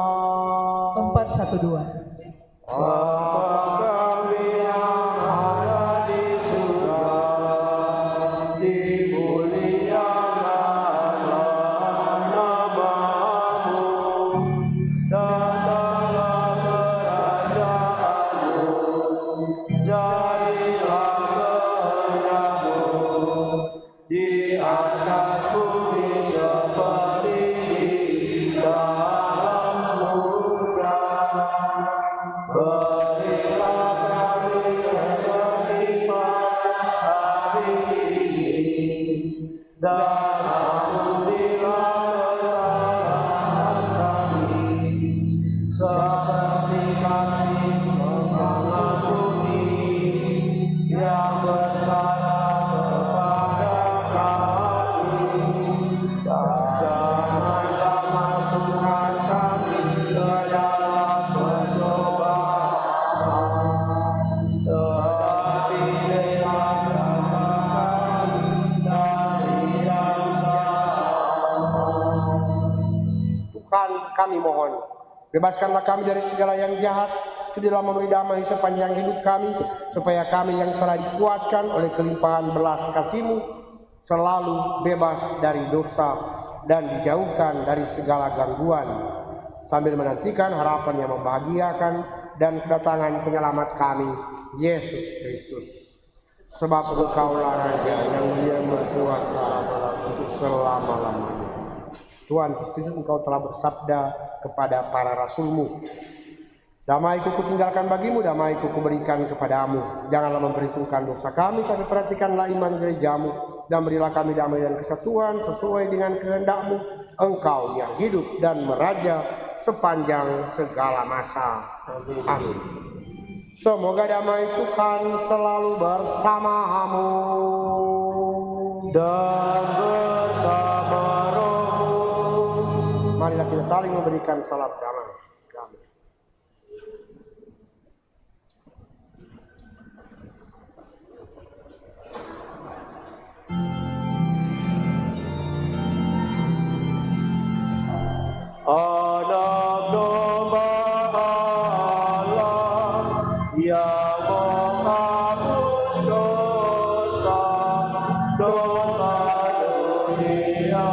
412. Bapa kami yang ada di surga, dimuliakanlah nama-Mu, datanglah kerajaan-Mu, jadilah di atas bumi seperti di dalam surga. Berilah kami rezeki hari ini, dan ampunilah kesalahan kami, seperti kami mengampuni yang bersalah. Janganlah masukkan kami ke dalam pencobaan, tetapi bebaskan kami dari yang jahat. Tuhan, kami mohon, bebaskanlah kami dari segala yang jahat, sudilah memberi damai sepanjang hidup kami, supaya kami yang telah dikuatkan oleh kelimpahan belas kasih-Mu selalu bebas dari dosa dan dijauhkan dari segala gangguan, sambil menantikan harapan yang membahagiakan dan kedatangan penyelamat kami, Yesus Kristus. Sebab Engkaulah Raja yang Dia berkuasa untuk selama-lamanya. Tuhan Yesus Kristus, Engkau telah bersabda kepada para rasul-Mu, damai-Ku kutinggalkan bagimu, damai-Ku kuberikan kepadamu. Janganlah memperhitungkan dosa kami, tapi perhatikanlah iman gereja-Mu, dan berilah kami damai dan kesatuan sesuai dengan kehendak-Mu, Engkau yang hidup dan meraja sepanjang segala masa. Amin. Semoga damai Tuhan selalu bersamamu Dan bersama rohmu. Marilah kita saling memberikan salam damai. Amin. Anak domba Allah yang menghapus dosa dunia,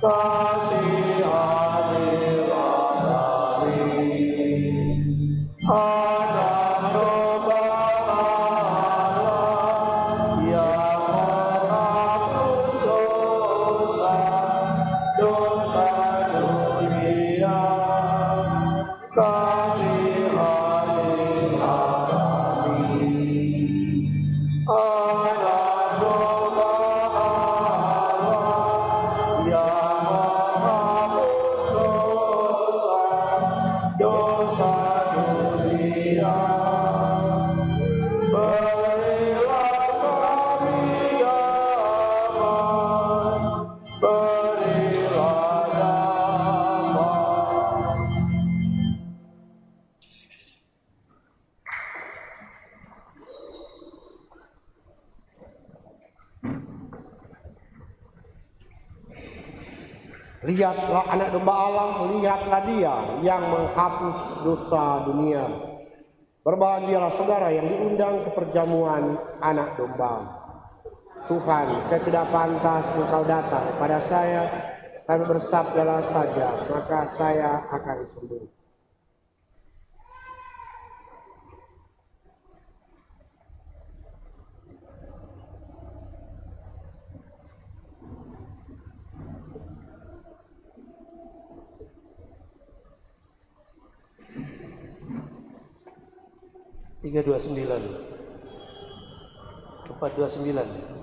kasihanilah kami. Anak domba Allah yang menghapus dosa dunia, kasihanilah kami. Lihatlah anak domba Allah, lihatlah dia yang menghapus dosa dunia. Berbahagialah saudara yang diundang ke perjamuan anak domba. Tuhan, saya tidak pantas engkau datang kepada saya, tapi bersabdalah saja, maka saya akan sembuh. Tiga 29, 429.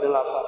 Allah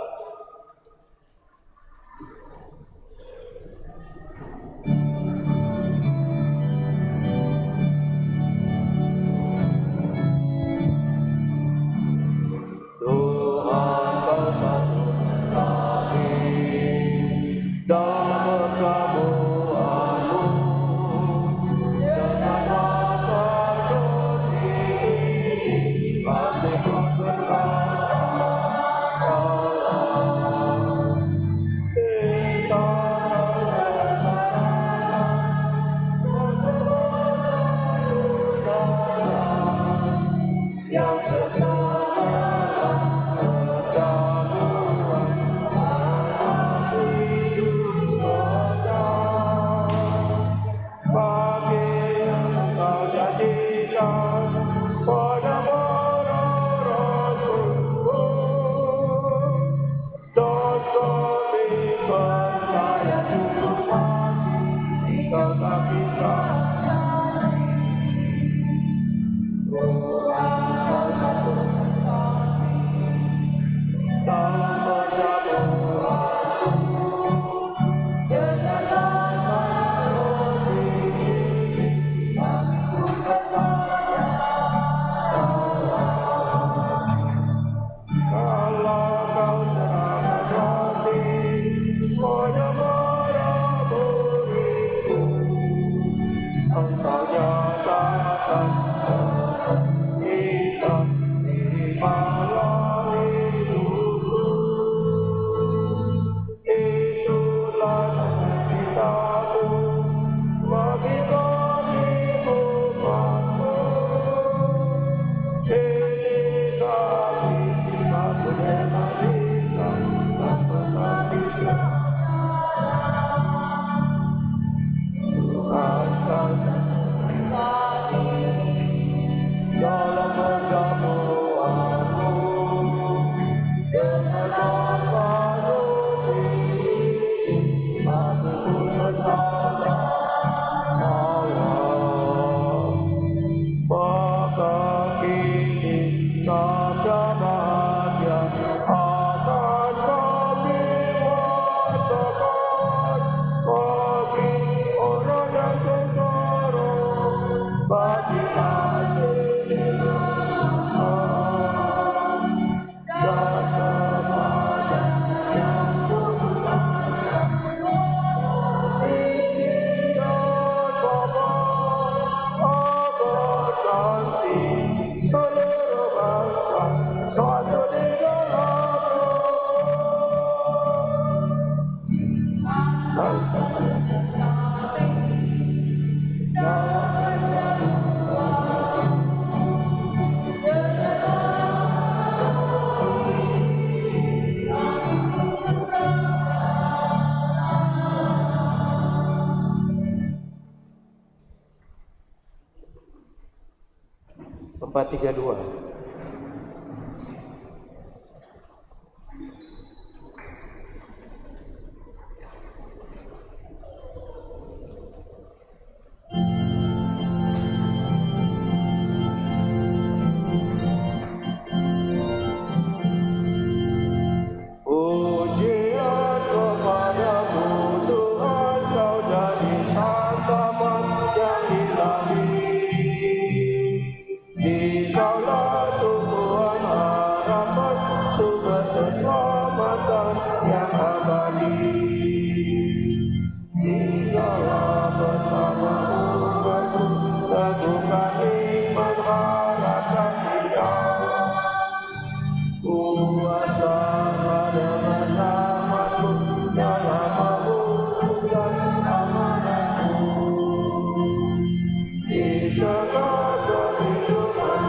432. Pujian kepadamu Tuhan, Kau jadi santapan yang ilahi. Dikaulah tumpuan harapan, sumber keselamatan yang abadi. Tinggallah bersama umatmu, teguhkan iman harap kasih-Nya. Kuatkanlah dengan rahmat-Mu dalam mewujudkan amanat-Mu. Di tengah kehidupan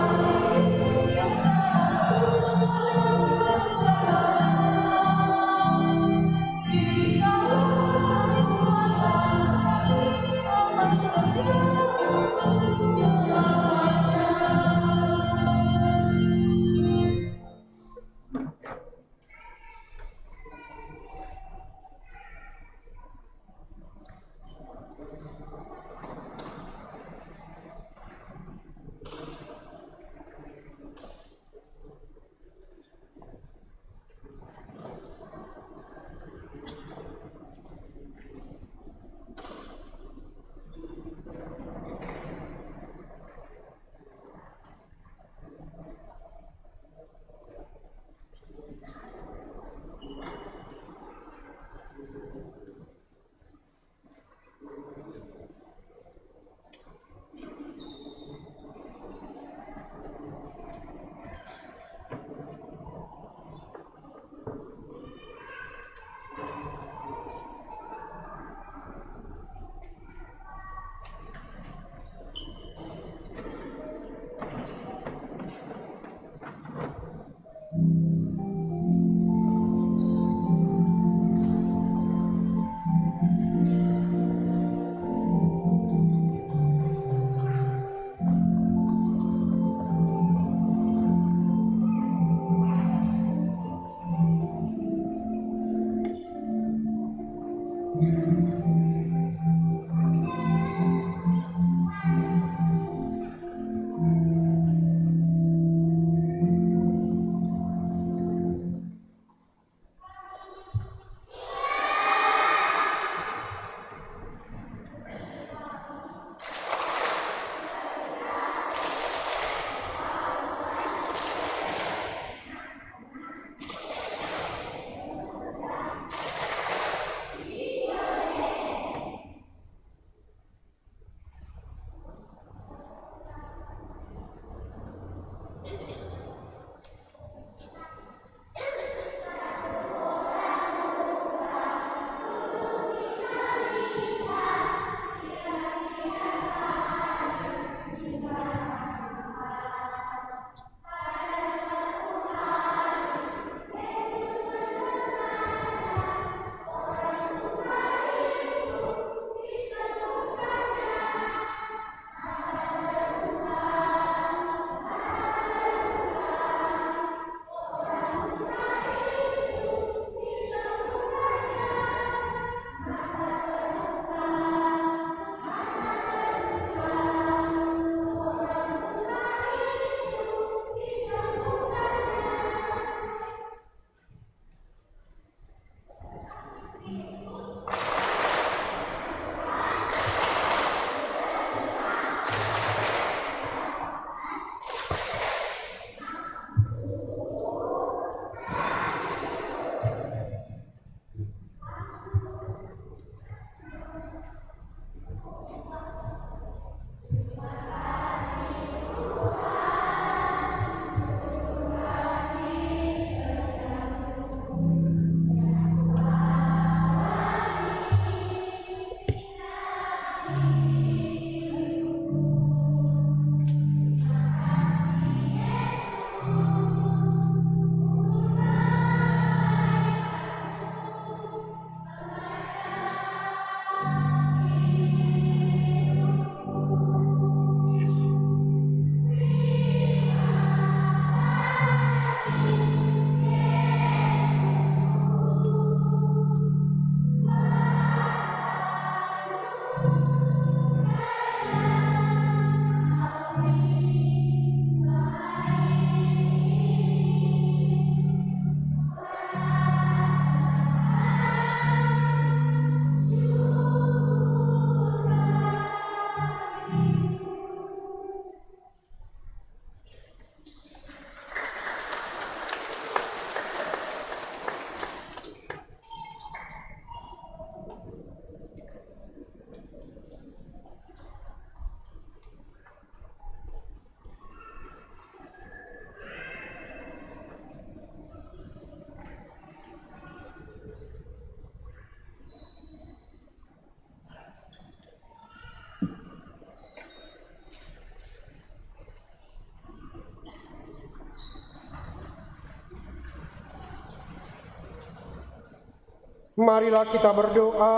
Marilah kita berdoa.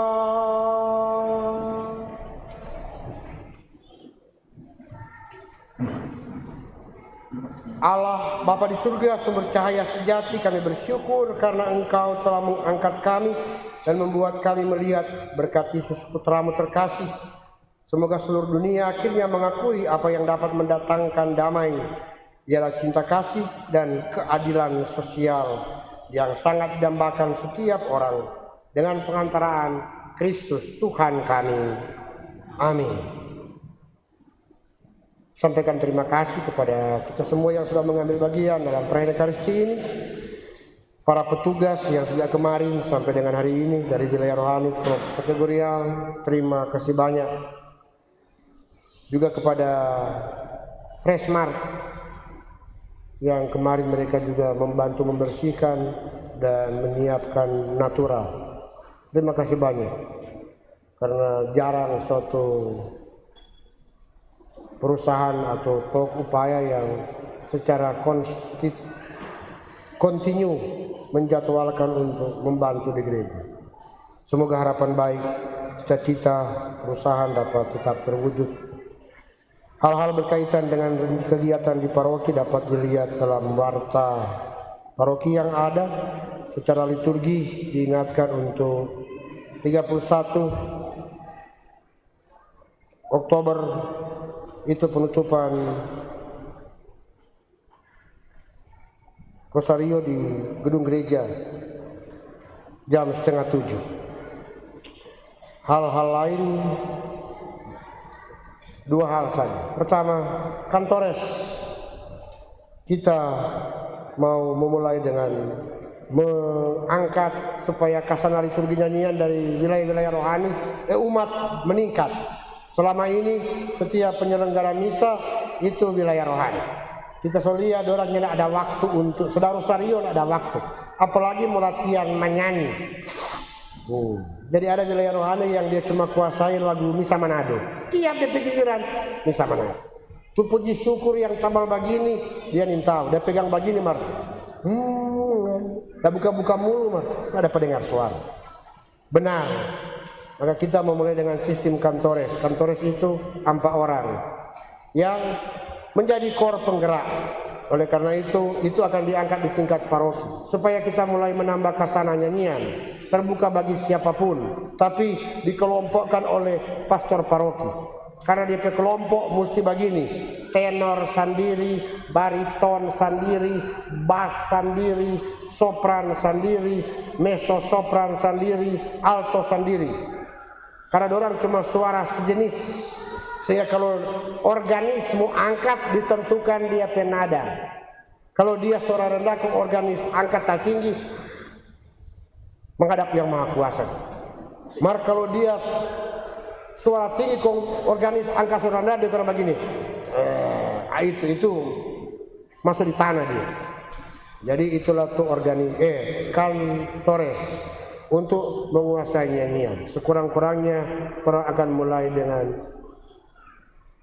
Allah, Bapa di surga, sumber cahaya sejati, kami bersyukur karena Engkau telah mengangkat kami dan membuat kami melihat berkat Yesus Putramu terkasih. Semoga seluruh dunia akhirnya mengakui apa yang dapat mendatangkan damai, ialah cinta kasih dan keadilan sosial yang sangat didambakan setiap orang dengan pengantaraan Kristus Tuhan kami. Amin. Sampaikan terima kasih kepada kita semua yang sudah mengambil bagian dalam perayaan Ekaristi ini, para petugas yang sejak kemarin sampai dengan hari ini dari wilayah rohani kategorial, terima kasih banyak. Juga kepada Freshmart yang kemarin mereka juga membantu membersihkan dan menyiapkan Natura. Terima kasih banyak, karena jarang suatu perusahaan atau upaya yang secara kontinu menjadwalkan untuk membantu di gereja. Semoga harapan baik, cita-cita perusahaan dapat tetap terwujud. Hal-hal berkaitan dengan kegiatan di paroki dapat dilihat dalam warta paroki yang ada. Secara liturgi diingatkan untuk 31 Oktober itu penutupan Rosario di gedung gereja jam 6:30. Hal-hal lain dua hal saja. Pertama, Kantores kita mau memulai dengan mengangkat supaya kasana liturgi nyanyian dari wilayah-wilayah rohani umat meningkat. Selama ini setiap penyelenggaraan misa itu wilayah rohani. Kita selalu lihat orang yang ada waktu untuk saudara Rosario, ada waktu. Apalagi mau latihan menyanyi. Jadi ada wilayah rohani yang dia cuma kuasai lagu Misa Manado. Tiap dia pikiran Misa Manado. Itu puji syukur yang tambal begini dia nintau. Dia pegang begini mar. Dia buka-buka mulu mar. Ada pendengar suara. Benar. Maka kita memulai dengan sistem Kantores. Kantores itu 4 orang yang menjadi kor penggerak. Oleh karena itu akan diangkat di tingkat paroki supaya kita mulai menambah kasana nyanyian terbuka bagi siapapun, tapi dikelompokkan oleh pastor paroki. Karena dia ke kelompok mesti begini, tenor sendiri, bariton sendiri, bass sendiri, sopran sendiri, mezzo sopran sendiri, alto sendiri. Karena orang cuma suara sejenis, sehingga kalau organismu angkat ditentukan dia penada. Kalau dia suara rendah ke organis angkat tak tinggi, menghadap yang maha kuasa. Mar kalau dia suara tinggi ke organis angkat suara rendah dia terang begini, itu masuk di tanah dia. Jadi itulah tuh organis Kantores untuk menguasai nyanyian. Sekurang-kurangnya orang akan mulai dengan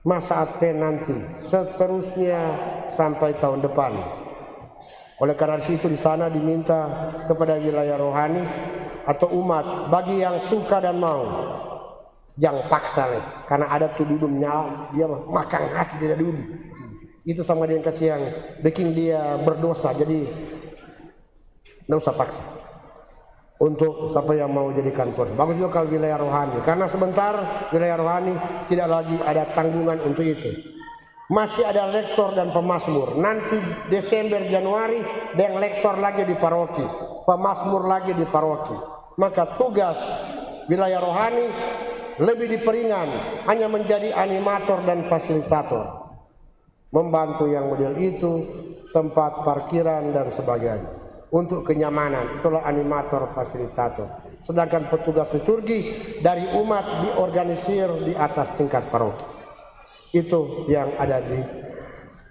masa Advent nanti, seterusnya sampai tahun depan. Oleh karena itu di sana diminta kepada wilayah rohani atau umat bagi yang suka dan mau, jangan paksa nih, karena ada tuh dudum nyawa dia makan hati tidak dudum. Itu sama dengan kasih yang bikin dia berdosa. Jadi nggak usah paksa. Untuk siapa yang mau jadi kantor, bagus juga kalau wilayah rohani, karena sebentar wilayah rohani tidak lagi ada tanggungan untuk itu. Masih ada lektor dan pemazmur. Nanti Desember Januari ada yang lektor lagi di paroki, pemazmur lagi di paroki. Maka tugas wilayah rohani lebih diperingan hanya menjadi animator dan fasilitator, membantu yang model itu, tempat parkiran dan sebagainya. Untuk kenyamanan, itulah animator fasilitator. Sedangkan petugas liturgi dari umat diorganisir di atas tingkat paroki. Itu yang ada di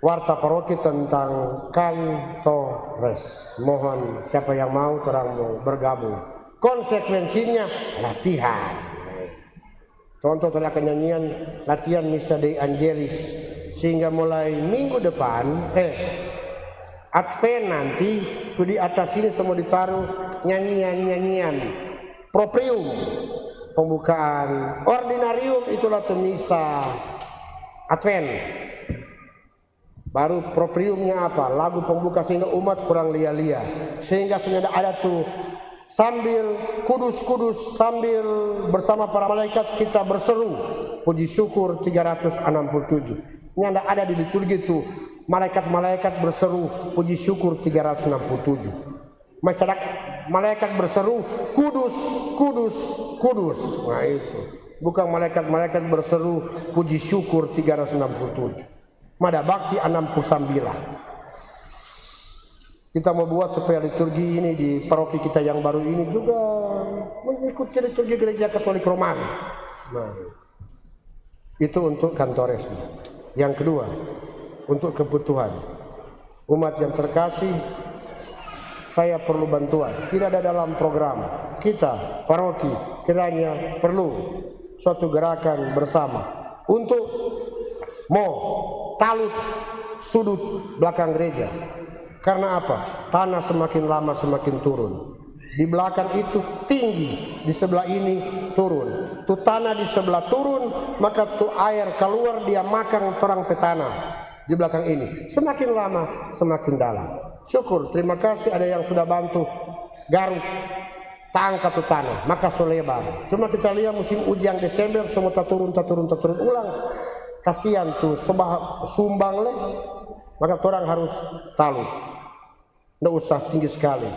warta paroki tentang Kantores. Mohon siapa yang mau terang mau bergabung. Konsekuensinya latihan. Contoh telah kenyanyian latihan Misa Dei Angelis, sehingga mulai minggu depan Advent nanti itu di atas sini semua ditaruh nyanyian-nyanyian proprium, pembukaan. Ordinarium itulah misa Advent. Baru propriumnya apa? Lagu pembuka, sehingga umat kurang lia-lia. Sehingga sudah ada tuh sambil kudus-kudus, sambil bersama para malaikat kita berseru puji syukur 367. Ini ada di liturgi tuh, malaikat-malaikat berseru puji syukur 367. Masyarakat malaikat berseru kudus, kudus, kudus. Nah itu, bukan malaikat-malaikat berseru puji syukur 367. Mada Bakti 69. Kita mau buat supaya liturgi ini di paroki kita yang baru ini juga mengikuti liturgi Gereja Katolik Romawi. Nah, itu untuk kantor resmi. Yang kedua, untuk kebutuhan umat yang terkasih, saya perlu bantuan. Tidak ada dalam program kita paroki, kiranya perlu suatu gerakan bersama untuk mau talut sudut belakang gereja. Karena apa? Tanah semakin lama semakin turun. Di belakang itu tinggi, di sebelah ini turun. Tuh tanah di sebelah turun, maka tuh air keluar, dia makan orang petanah di belakang ini. Semakin lama semakin dalam. Syukur, terima kasih ada yang sudah bantu garuk tangkat tuh tanah, maka selebar. Cuma kita lihat musim ujian Desember semua turun ulang. Kasihan tuh sumbang leh, maka orang harus talut. Nggak usah tinggi sekali,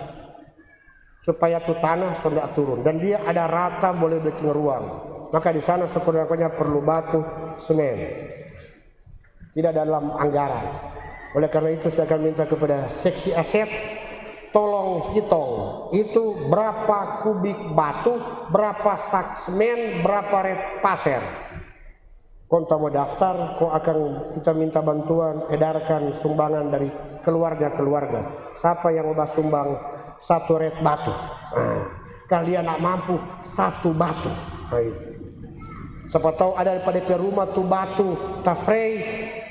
supaya tuh tanah sudah turun dan dia ada rata, boleh bikin ruang. Maka di sana sekurang-kurangnya perlu batu, semen. Tidak dalam anggaran. Oleh karena itu saya akan minta kepada seksi aset, tolong hitung itu berapa kubik batu, berapa sak semen, berapa red pasir. Konta mau daftar, kok akan kita minta bantuan, edarkan sumbangan dari keluarga-keluarga. Siapa yang udah sumbang satu red batu? Nah, kalian nak mampu satu batu. Nah, itu. Siapa tahu ada pada rumah tuh batu, tafrei,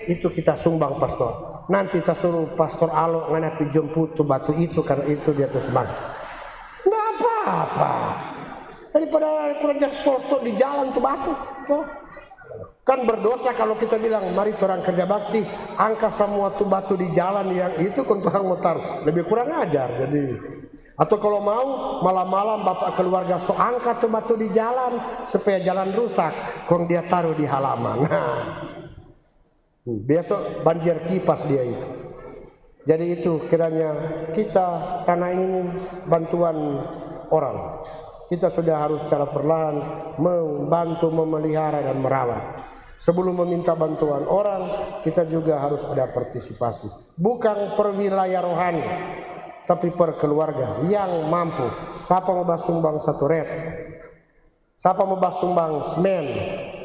itu kita sumbang pastor. Nanti kita suruh pastor Alo nganapi jemput tuh batu itu, karena itu dia tuh sumbang. Nggak apa-apa. Daripada kerja sport di jalan tuh batu. Tuh. Kan berdosa kalau kita bilang mari orang kerja bakti angka semua tuh batu di jalan yang itu kan orang mutar, lebih kurang ajar. Jadi atau kalau mau malam-malam bapak keluarga so angkat tuh batu di jalan supaya jalan rusak, kong dia taruh di halaman. Nah, besok banjir kipas dia itu. Jadi itu kiranya kita tanah ini bantuan orang. Kita sudah harus secara perlahan membantu memelihara dan merawat. Sebelum meminta bantuan orang, kita juga harus ada partisipasi. Bukan per wilayah rohani, tapi per keluarga yang mampu. Siapa mau sumbang satu red? Siapa mau sumbang semen?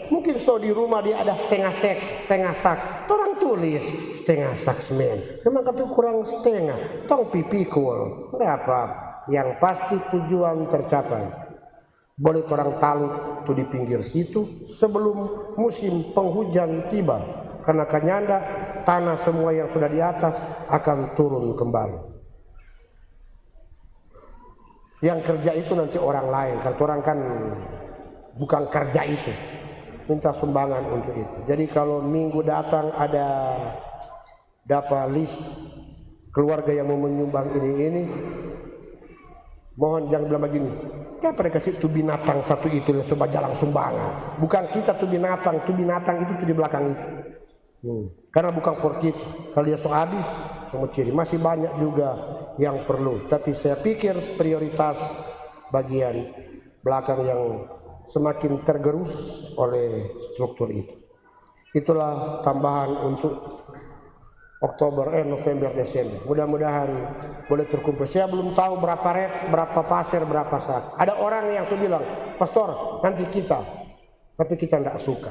Mungkin so di rumah dia ada setengah sak. Orang tulis setengah sak semen. Memang kata kurang setengah. Tong pipikul. Berapa? Yang pasti tujuan tercapai. Boleh orang talut tuh di pinggir situ sebelum musim penghujan tiba, karena kanyanda tanah semua yang sudah di atas akan turun kembali. Yang kerja itu nanti orang lain, karena orang kan bukan kerja itu, minta sumbangan untuk itu. Jadi kalau minggu datang ada dapat list keluarga yang mau menyumbang ini, mohon jangan bilang begini, kenapa dikasih tuh binatang satu itu sebab jalan sumbangan. Bukan kita tuh binatang itu tuh di belakang itu. Karena bukan for kita. Kalau dia so habis, semua ciri. Masih banyak juga yang perlu. Tapi saya pikir prioritas bagian belakang yang semakin tergerus oleh struktur itu. Itulah tambahan untuk Oktober, November, Desember. Mudah-mudahan boleh terkumpul. Saya belum tahu berapa red, berapa pasir, berapa sak. Ada orang yang saya bilang, pastor nanti kita, tapi kita tidak suka.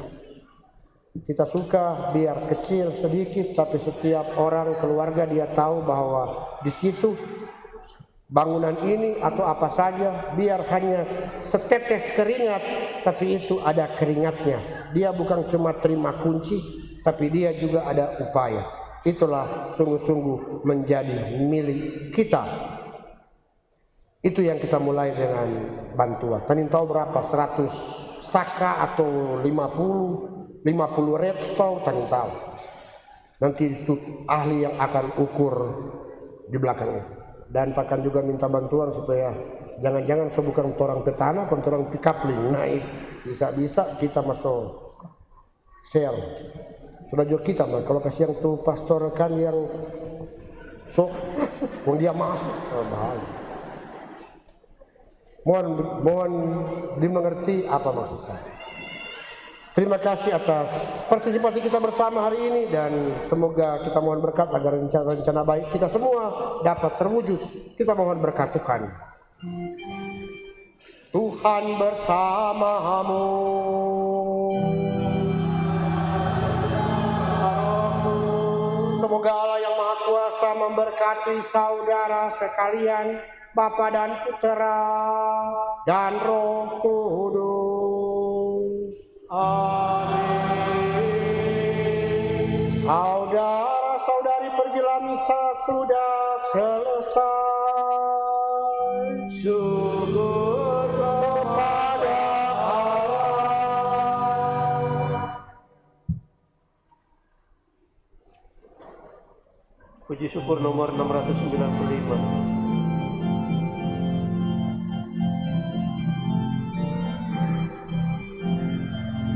Kita suka biar kecil sedikit, tapi setiap orang keluarga dia tahu bahwa di situ bangunan ini atau apa saja, biar hanya setetes keringat, tapi itu ada keringatnya. Dia bukan cuma terima kunci, tapi dia juga ada upaya. Itulah sungguh-sungguh menjadi milik kita. Itu yang kita mulai dengan bantuan. Tanin tahu berapa? 100 saka atau 50 redstone, tanin tahu. Nanti itu ahli yang akan ukur di belakangnya. Dan akan juga minta bantuan supaya jangan-jangan bukan orang petana, bukan orang pikapling naik. Bisa-bisa kita masuk sel. Sudah juga kita, kalau kasih yang tuh pastor kan yang sok, dia masuk, bahaya. Mohon dimengerti apa maksud saya. Terima kasih atas partisipasi kita bersama hari ini, dan semoga kita mohon berkat agar rencana-rencana baik kita semua dapat terwujud. Kita mohon berkat Tuhan. Tuhan bersamamu. Semoga Allah yang Maha Kuasa memberkati saudara sekalian, Bapa dan Putera dan Roh Kudus. Amin. Saudara-saudari, pergilah misa sudah selesai. Syukur kepada Allah. Puji syukur nomor 695.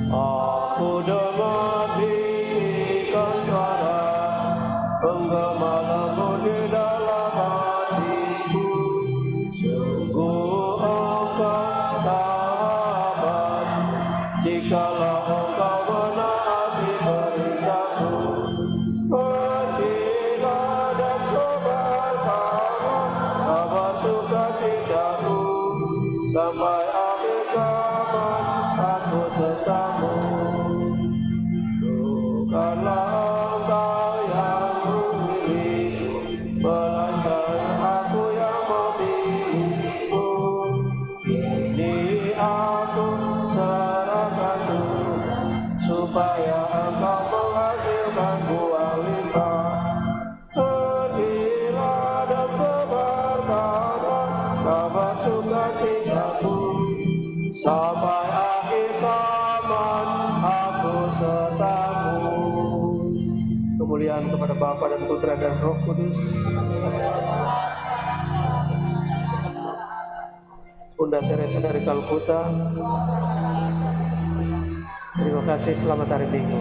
Aku dengar bisikan suara penggema lagu di dalam hatiku. Sungguh engkau sahabat, jikalau engkau menaati perintahku. Pergilah dan sebarkanlah kabar sukacitaku, sampai akhir zaman aku sertamu. Bukanlah engkau yang memilih, melainkan aku yang memilihmu. Ini aku serahkan Tuhan, supaya engkau menghasilkan buah limpah. Pergilah dan sebarkanlah kabar sukacitaku, sampai akhir zaman aku sertamu. Kemuliaan kepada Bapa dan Putra dan Roh Kudus. Bunda Teresa dari Kalkuta, terima kasih, selamat hari Minggu.